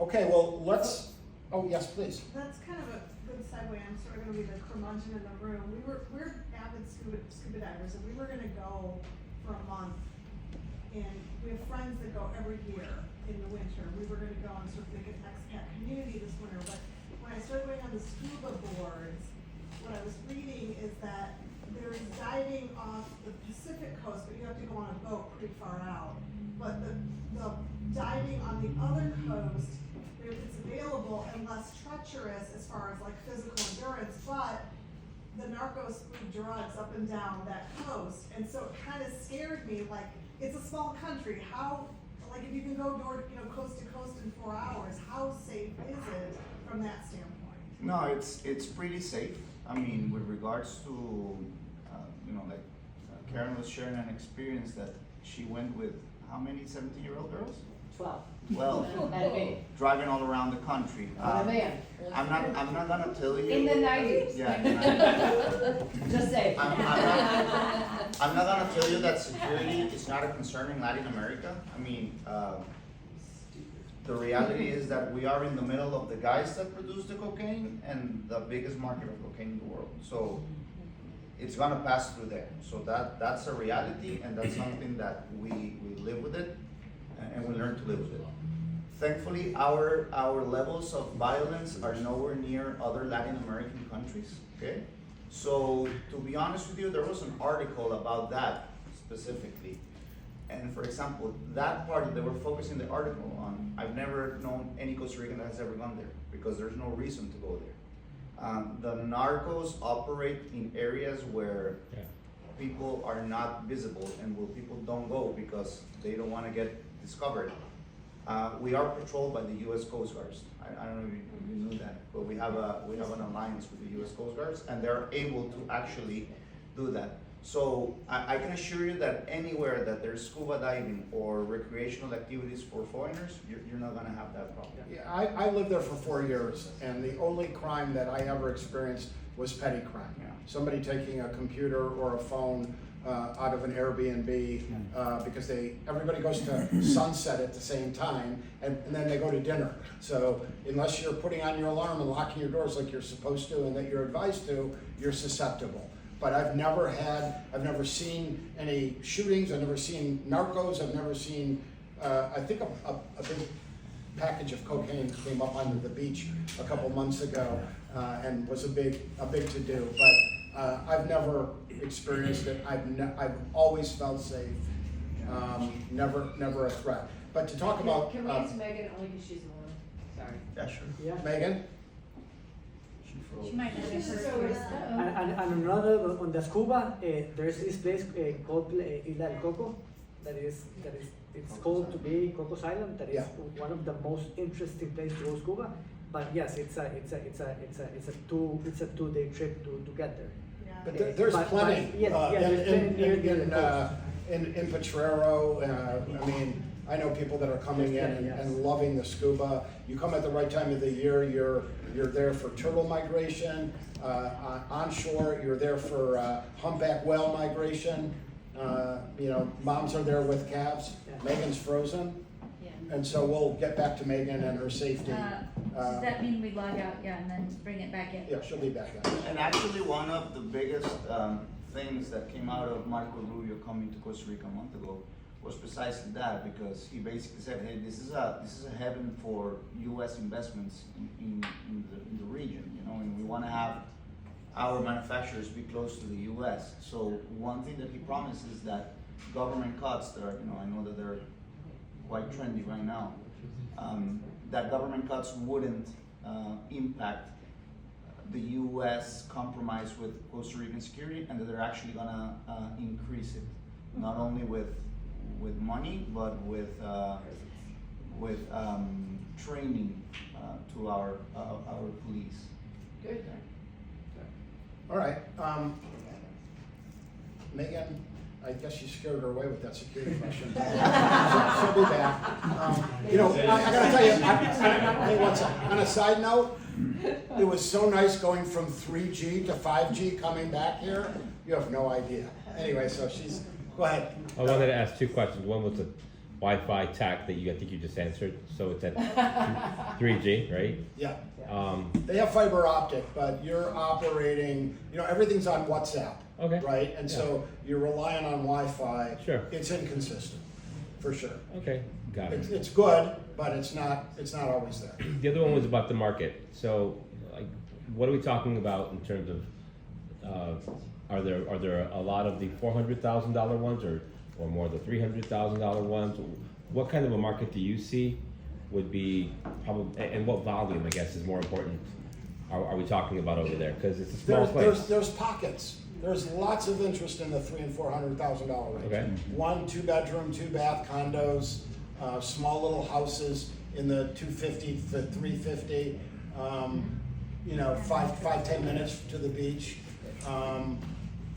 Okay, well, let's, oh, yes, please. That's kind of a good segue. I'm sort of gonna be the curmudgeon in the room. We're avid scuba divers, and we were gonna go for a month. And we have friends that go every year in the winter. We were gonna go and sort of make an expat community this winter, but when I started going on the scuba boards, what I was reading is that there's diving off the Pacific coast, but you have to go on a boat pretty far out. But the diving on the other coast, it's available and less treacherous as far as like physical endurance, but the narcos move drugs up and down that coast. And so it kind of scared me, like, it's a small country, how, like, if you can go coast to coast in 4 hours, how safe is it from that standpoint? No, it's pretty safe. I mean, with regards to, Karen was sharing an experience that she went with how many 17-year-old girls? 12. 12. And me. Driving all around the country. On a van. I'm not gonna tell you. In the 90s. Yeah. in the 90s. Just say. I'm not gonna tell you that security is not a concern in Latin America. I mean, the reality is that we are in the middle of the guys that produce the cocaine and the biggest market of cocaine in the world. So it's gonna pass through there. So that's a reality, and that's something that we live with it, and we learn to live with it. Thankfully, our levels of violence are nowhere near other Latin American countries, okay? So to be honest with you, there was an article about that specifically. And for example, that part they were focusing the article on, I've never known any Costa Rican that has ever gone there because there's no reason to go there. The narcos operate in areas where people are not visible and where people don't go because they don't want to get discovered. We are patrolled by the U.S. Coast Guards. I don't know if you knew that, but we have an alliance with the U.S. Coast Guards, and they're able to actually do that. So I can assure you that anywhere that there's scuba diving or recreational activities for foreigners, you're not gonna have that problem. Yeah, I lived there for 4 years, and the only crime that I ever experienced was petty crime. Yeah. Somebody taking a computer or a phone out of an Airbnb because everybody goes to sunset at the same time, and then they go to dinner. So unless you're putting on your alarm and locking your doors like you're supposed to and that you're advised to, you're susceptible. But I've never seen any shootings, I've never seen narcos, I've never seen, I think a big package of cocaine came up onto the beach a couple months ago and was a big to-do, but I've never experienced it. I've always felt safe, never a threat. But to talk about. Can we ask Megan only because she's the one? Sorry. Yeah, sure. Yeah. Megan? She might not have heard So, yours. And another on the scuba, there's this place called Isla del Coco, it's called to be Coco's Island. That is Yeah. one of the most interesting places to go scuba. But yes, it's a 2-day trip to get there. Yeah. But there's plenty there's plenty near the coast. in Potrero. I mean, I know people that are coming in and loving the scuba. You come at the right time of the year, you're there for turtle migration, onshore, you're there for humpback whale migration. Moms are there with calves. Megan's frozen. And so we'll get back to Megan and her safety. Does that mean we log out, and then bring it back in? Yeah, she'll be back in. And actually, one of the biggest things that came out of Marco Rubio coming to Costa Rica a month ago was precisely that, because he basically said, hey, this is a heaven for U.S. investments in the region, and we want to have our manufacturers be close to the U.S. So one thing that he promised is that government cuts that are, I know that they're quite trendy right now, that government cuts wouldn't impact the U.S. compromise with Costa Rican security, and that they're actually gonna increase it, not only with money, but with training to our police. Good. All right, Megan, I guess you scared her away with that security question. She'll be back. I gotta tell you, hey, what's on a side note, it was so nice going from 3G to 5G coming back here. You have no idea. Anyway, so go ahead. I wanted to ask two questions. One was the Wi-Fi tech that I think you just answered. So it's at 3G, right? Yeah. They have fiber optic, but you're operating, everything's on WhatsApp. Okay. Right? And so you're relying on Wi-Fi. Sure. It's inconsistent, for sure. Okay, got it. It's good, but it's not always there. The other one was about the market. So, what are we talking about in terms of, are there a lot of the $400,000 ones or more of the $300,000 ones? What kind of a market do you see would be probably, and what volume, I guess, is more important? Are we talking about over there? Because it's a small place. There's pockets. There's lots of interest in the $300,000 and $400,000 range. Okay. 1, 2 bedroom, 2 bath condos, small little houses in the 250 to 350. 5-10 minutes to the beach.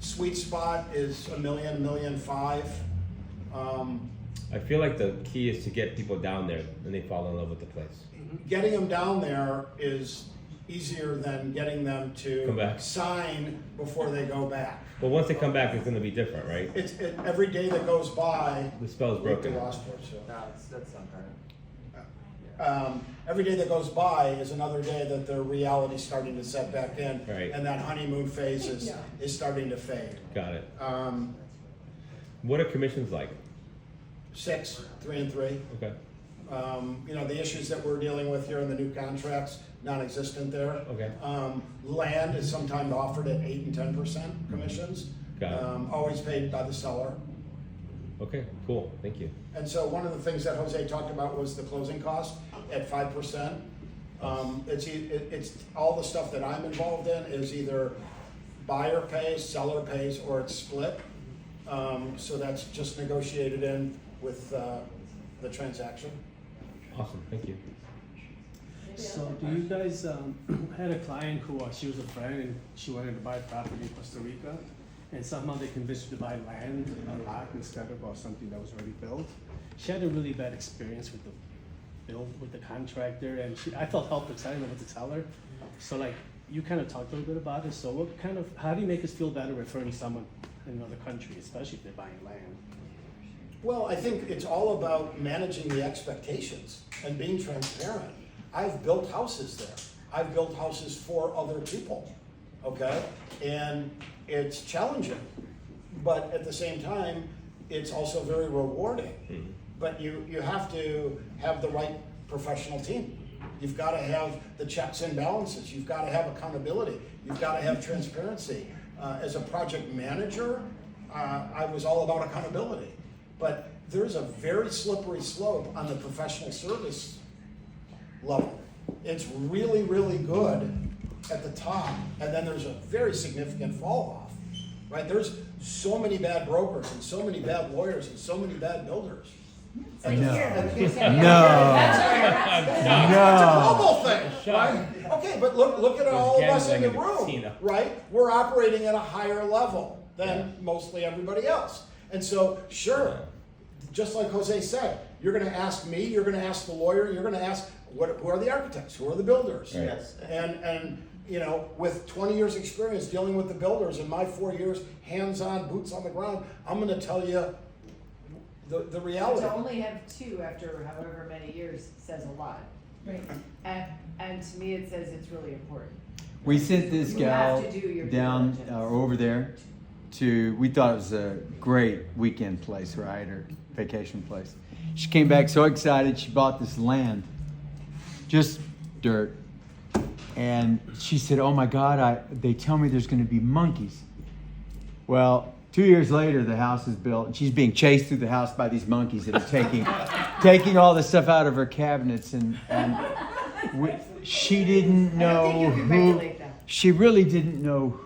Sweet spot is $1 million, $1.5 million. I feel like the key is to get people down there and they fall in love with the place. Getting them down there is easier than getting them to Come back. sign before they go back. Well, once they come back, it's going to be different, right? Every day that goes by, The spell's broken. That's unfair. every day that goes by is another day that their reality is starting to set back in, Right. and that honeymoon phase is starting to fade. Got it. Um, What are commissions like? 6, 3 and 3. Okay. The issues that we're dealing with here in the new contracts, non-existent there. Okay. Land is sometimes offered at 8 and 10% commissions. Got it. Always paid by the seller. Okay, cool. Thank you. And so one of the things that Jose talked about was the closing cost at 5%. It's all the stuff that I'm involved in is either buyer pays, seller pays, or it's split. So that's just negotiated in with the transaction. Awesome. Thank you. So do you guys, had a client who, she was a friend and she wanted to buy property in Costa Rica, and somehow they convinced her to buy land, a lot, instead of something that was already built. She had a really bad experience with the contractor, and I felt helpless. I didn't know what to tell her. So you kind of talked a little bit about it. So how do you make us feel better referring someone in another country, especially if they're buying land? Well, I think it's all about managing the expectations and being transparent. I've built houses there. I've built houses for other people, okay? And it's challenging, but at the same time, it's also very rewarding. Mm-hmm. But you have to have the right professional team. You've got to have the checks and balances. You've got to have accountability. You've got to have transparency. As a project manager, I was all about accountability. But there's a very slippery slope on the professional service level. It's really, really good at the top, and then there's a very significant fall off, right? There's so many bad brokers and so many bad lawyers and so many bad builders. It's like here. It's a global thing, right? Okay, but look at all of us in the room, right? We're operating at a higher level than mostly everybody else. And so, sure, just like Jose said, you're gonna ask me, you're gonna ask the lawyer, you're gonna ask, who are the architects, who are the builders? Right. Yes. And, you know, with 20 years experience dealing with the builders and my 4 years, hands-on, boots on the ground, I'm gonna tell you the reality. To only have two after however many years says a lot. Right. And to me, it says it's really important. We sent this You gal have to do your due down diligence. over there to, we thought it was a great weekend place, right, or vacation place. She came back so excited, she bought this land, just dirt. And she said, oh my God, they tell me there's gonna be monkeys. Well, 2 years later, the house is built, and she's being chased through the house by these monkeys that are taking all the stuff out of her cabinets, and she didn't I don't think know you can who. regulate that. She really didn't know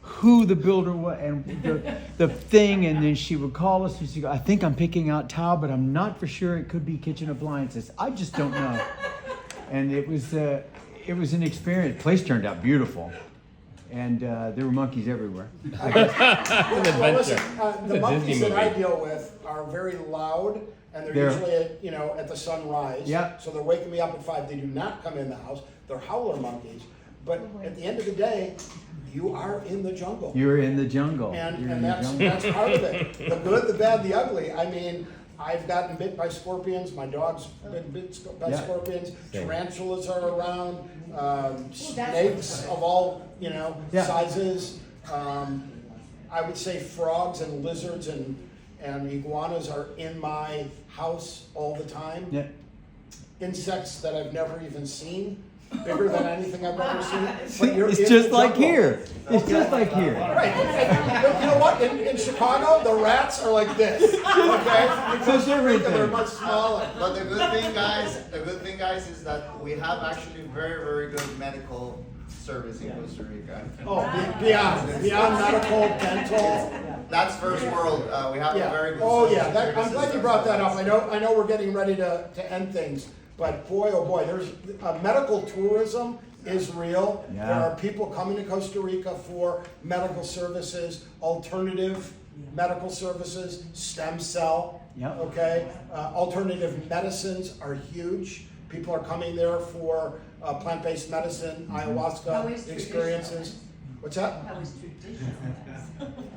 who the builder was and the thing, and then she would call us and she'd go, I think I'm picking out tile, but I'm not for sure. It could be kitchen appliances. I just don't know. And it was an experience. The place turned out beautiful. And there were monkeys everywhere. Well, listen, the It's a monkeys Disney that I movie. deal with are very loud, and they're They're- usually at, at the sunrise. Yeah. So they're waking me up at 5. They do not come in the house. They're howler monkeys. But at the end of the day, you are in the jungle. You're in the jungle. You're in And the that's jungle. part of it. The good, the bad, the ugly. I mean, I've gotten bit by scorpions. My dog's been bit by Yeah. scorpions. Same. Tarantulas are around. that's Snakes of all Yeah. sizes. I would say frogs and lizards and iguanas are in my house all the time. Yeah. Insects that I've never even seen, bigger than anything I've ever seen. But you're It's in just the like jungle. here. It's just like here. Right. And you know what? In Chicago, the rats are like this. Okay? Because they're much smaller. But the good thing, guys, is that we have actually very, very good medical service in Costa Rica. Oh, beyond medical, dental. That's first world. We have a Yeah. very good. Oh, service yeah. I'm services glad you and brought that up. services. I know we're getting ready to end things, but boy, oh boy, there's medical tourism is real. Yeah. There are people coming to Costa Rica for medical services, alternative medical services, stem cell. Yep. Okay, alternative medicines are huge. People are coming there for plant-based medicine, ayahuasca Always experiences. What's that? That was traditional.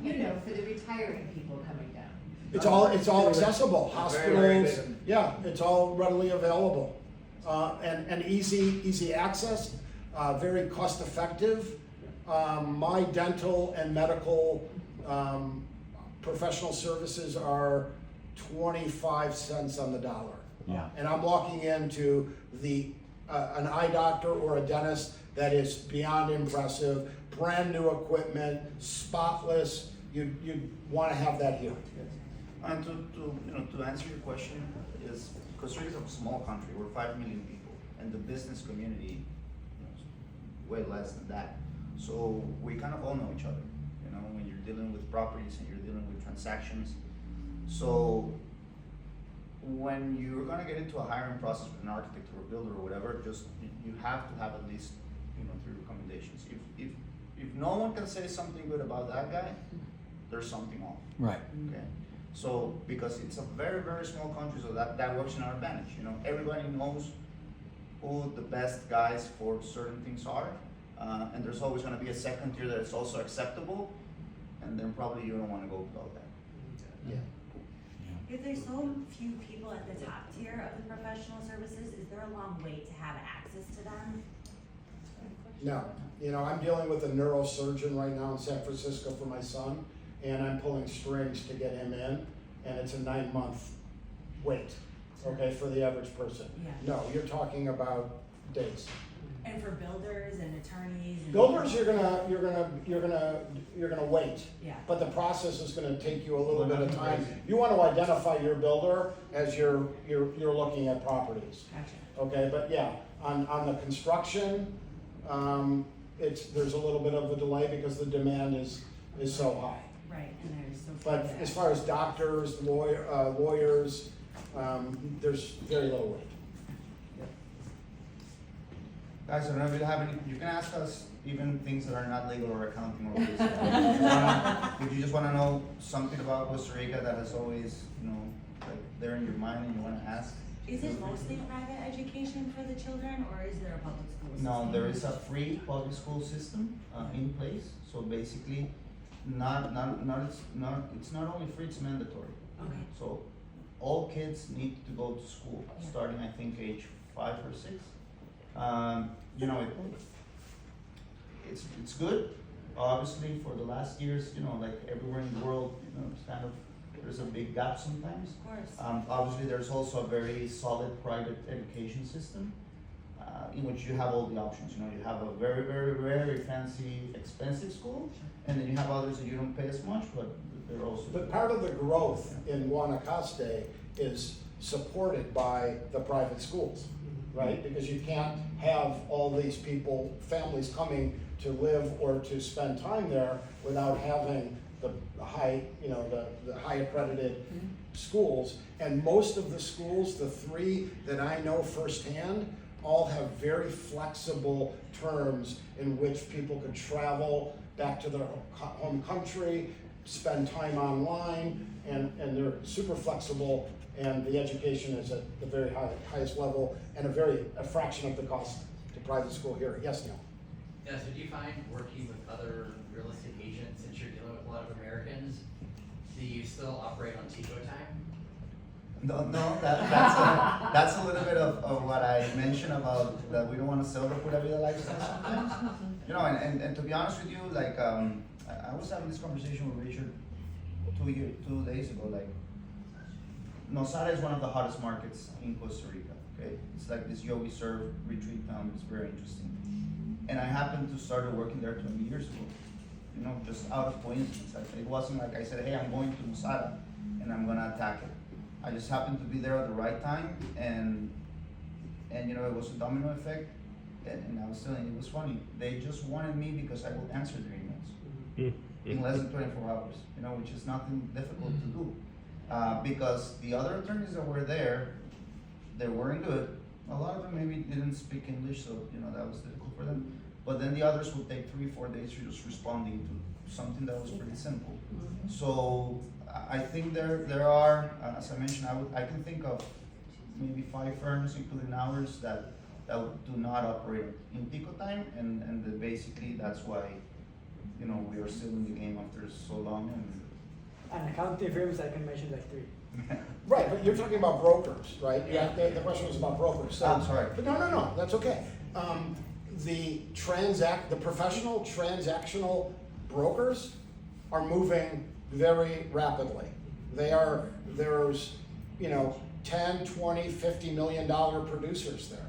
You know, for the retiring people coming down. It's all accessible. Very, very Hospitals, good. yeah, it's all readily available, and easy access, very cost effective. My dental and medical professional services are 25 cents on the dollar. Yeah. And I'm walking into an eye doctor or a dentist that is beyond impressive, brand new equipment, spotless. You'd want to have that here. And to answer your question, is Costa Rica is a small country. We're 5 million people, and the business community is way less than that. So we kind of all know each other. When you're dealing with properties and you're dealing with transactions. So when you're gonna get into a hiring process with an architect or a builder or whatever, just you have to have at least 3 recommendations. If no one can say something good about that guy, there's something off. Right. Okay, so because it's a very, very small country, so that works in our advantage. Everybody knows who the best guys for certain things are, and there's always going to be a second tier that is also acceptable, and then probably you don't want to go without that. Yeah. If there's so few people at the top tier of the professional services, is there a long wait to have access to them? No, I'm dealing with a neurosurgeon right now in San Francisco for my son, and I'm pulling strings to get him in, and it's a 9-month wait, okay, for the average person. Yeah. No, you're talking about days. And for builders and attorneys and. Builders, you're gonna wait. Yeah. But the process is gonna take you a little bit of time. You want to identify your builder as you're looking at properties. Gotcha. Okay, but yeah, on the construction, there's a little bit of a delay because the demand is so high. Right, and there's so. But as far as doctors, lawyers, there's very little wait. Guys, I don't know if you have any. You can ask us even things that are not legal or accounting or business. If you just want to know something about Costa Rica that has always, like they're in your mind and you wanna ask. Is it mostly private education for the children, or is there a public school system? No, there is a free public school system in place, so basically, it's not only free, it's mandatory. Okay. So all kids need to go to school, starting I think age 5 or 6. You know, it's good. Obviously, for the last years, you know, like everywhere in the world, you know, it's kind of, there's a big gap sometimes. Of course. Obviously, there's also a very solid private education system in which you have all the options. You know, you have a very, very, very fancy, expensive school, and then you have others that you don't pay as much, but they're also. But part of the growth in Guanacaste is supported by the private schools, right? Because you can't have all these people, families coming to live or to spend time there without having the high, you know, the high accredited schools. And most of the schools, the 3 that I know firsthand, all have very flexible terms in which people could travel back to their home country, spend time online, and they're super flexible, and the education is at the very highest level and a fraction of the cost to private school here. Yes, Neil? Yeah, so do you find working with other real estate agents, since you're dealing with a lot of Americans, do you still operate on Tico time? No, that's a little bit of what I mentioned about that we don't want to sell the pura vida lifestyle sometimes. You know, and to be honest with you, like I was having this conversation with Richard 2 days ago. Like, Nosara is one of the hottest markets in Costa Rica. Okay, it's like this yogi surf retreat town. It's very interesting. And I happened to start working there 20 years ago. You know, just out of coincidence. It wasn't like I said, hey, I'm going to Nosara and I'm gonna attack it. I just happened to be there at the right time, and you know, it was a domino effect. And I was telling you, it was funny. They just wanted me because I would answer their emails in less than 24 hours. You know, which is nothing difficult to do. Because the other attorneys that were there, they weren't good. A lot of them maybe didn't speak English, so you know that was difficult for them. But then the others would take 3-4 days just responding to something that was pretty simple. So I think there are, as I mentioned, I can think of maybe 5 firms, including ours, that do not operate in Tico time, and basically that's why, you know, we are still in the game after so long. And accounting firms, I can mention like 3. Right, but you're talking about brokers, right? Yeah. The question was about brokers. So, I'm sorry. But no, that's okay. The professional transactional brokers are moving very rapidly. There's, you know, 10, 20, $50 million producers there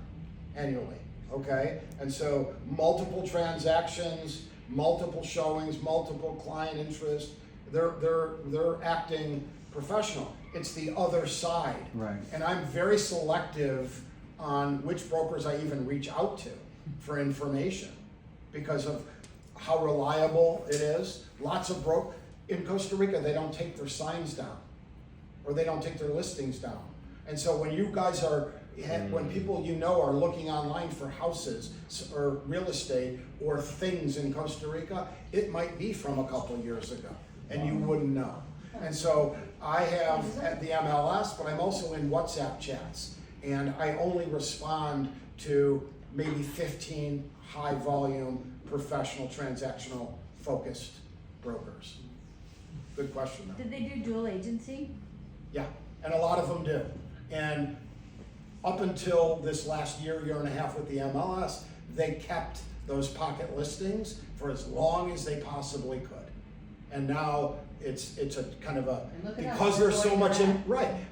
annually, okay? And so multiple transactions, multiple showings, multiple client interest, they're acting professional. It's the other side. Right. And I'm very selective on which brokers I even reach out to for information because of how reliable it is. Lots of in Costa Rica, they don't take their signs down or they don't take their listings down. And so when you guys when people you know are looking online for houses or real estate or things in Costa Rica, it might be from a couple years ago and you wouldn't know. And so I have at the MLS, but I'm also in WhatsApp chats, and I only respond to maybe 15 high volume, professional, transactional focused brokers. Good question though. Did they do dual agency? Yeah, and a lot of them do. And up until this last year and a half with the MLS, they kept those pocket listings for as long as they possibly could. And now it's a kind of because there's so much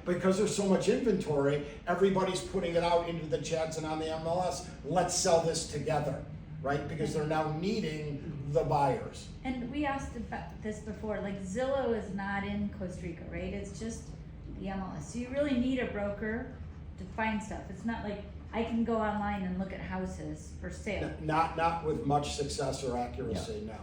because there's so much inventory, everybody's putting it out into the chats and on the MLS, let's sell this together, right? Because they're now needing the buyers. And we asked about this before, like Zillow is not in Costa Rica, right? It's just the MLS. So you really need a broker to find stuff. It's not like I can go online and look at houses for sale. Not with much success or accuracy, no.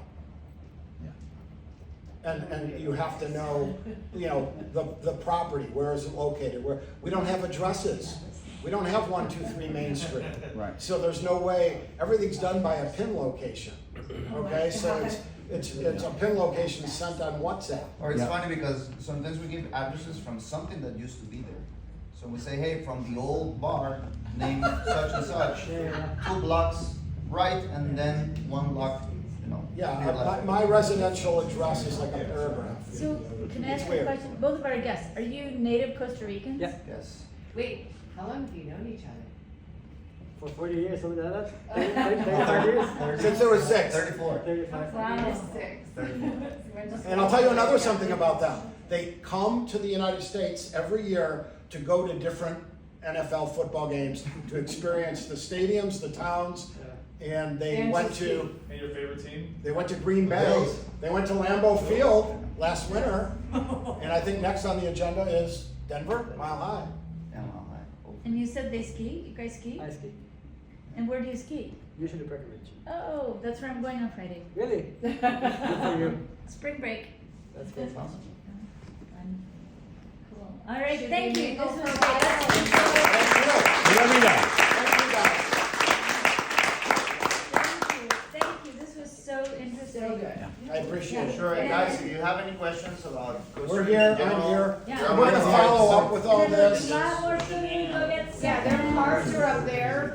And you have to know, you know, the property, where is it located? Where we don't have addresses. We don't have 123 Main Street. Right. So there's no way, everything's done by a pin location. Okay, so It's a pin location sent on WhatsApp. Or it's Yeah. funny because sometimes we give addresses from something that used to be there. So we say, hey, from the old bar named such and such, 2 blocks right, and then 1 block, you know. to Yeah, your left. my residential address is like a paragraph. So, can I It's ask you a weird. question? Both of our guests, are you native Costa Ricans? Yeah. Yes. Wait, how long have you known each other? For 40 years, something like that. 35 years. Since there was 6. 34. 35. Wow. 6. And I'll tell you another something about them. They come to the United States every year to go to different NFL football games, to experience the stadiums, the towns, and they And went to to, And your favorite team? they went to Green Bay, they went to Lambeau Field last winter, and I think next on the agenda is Denver, Mile High. Yeah, well, And you said they ski? You guys ski? I ski. And where do you ski? Usually Breckenridge. Oh, that's where I'm going on Friday. Really? Good for you. Spring break. That's good. Fun. Cool. All right, Should thank we you. mingle This for was a great. Thank Whatever you got. you guys. Thank you. This was so interesting. So good. I appreciate it. Sure, and guys, if you have any questions about Costa We're Rica here, in general, I'm here. Yeah. And we're gonna follow up with all And then there's this. a lot more food. Go get some. Yeah, their cards are up there.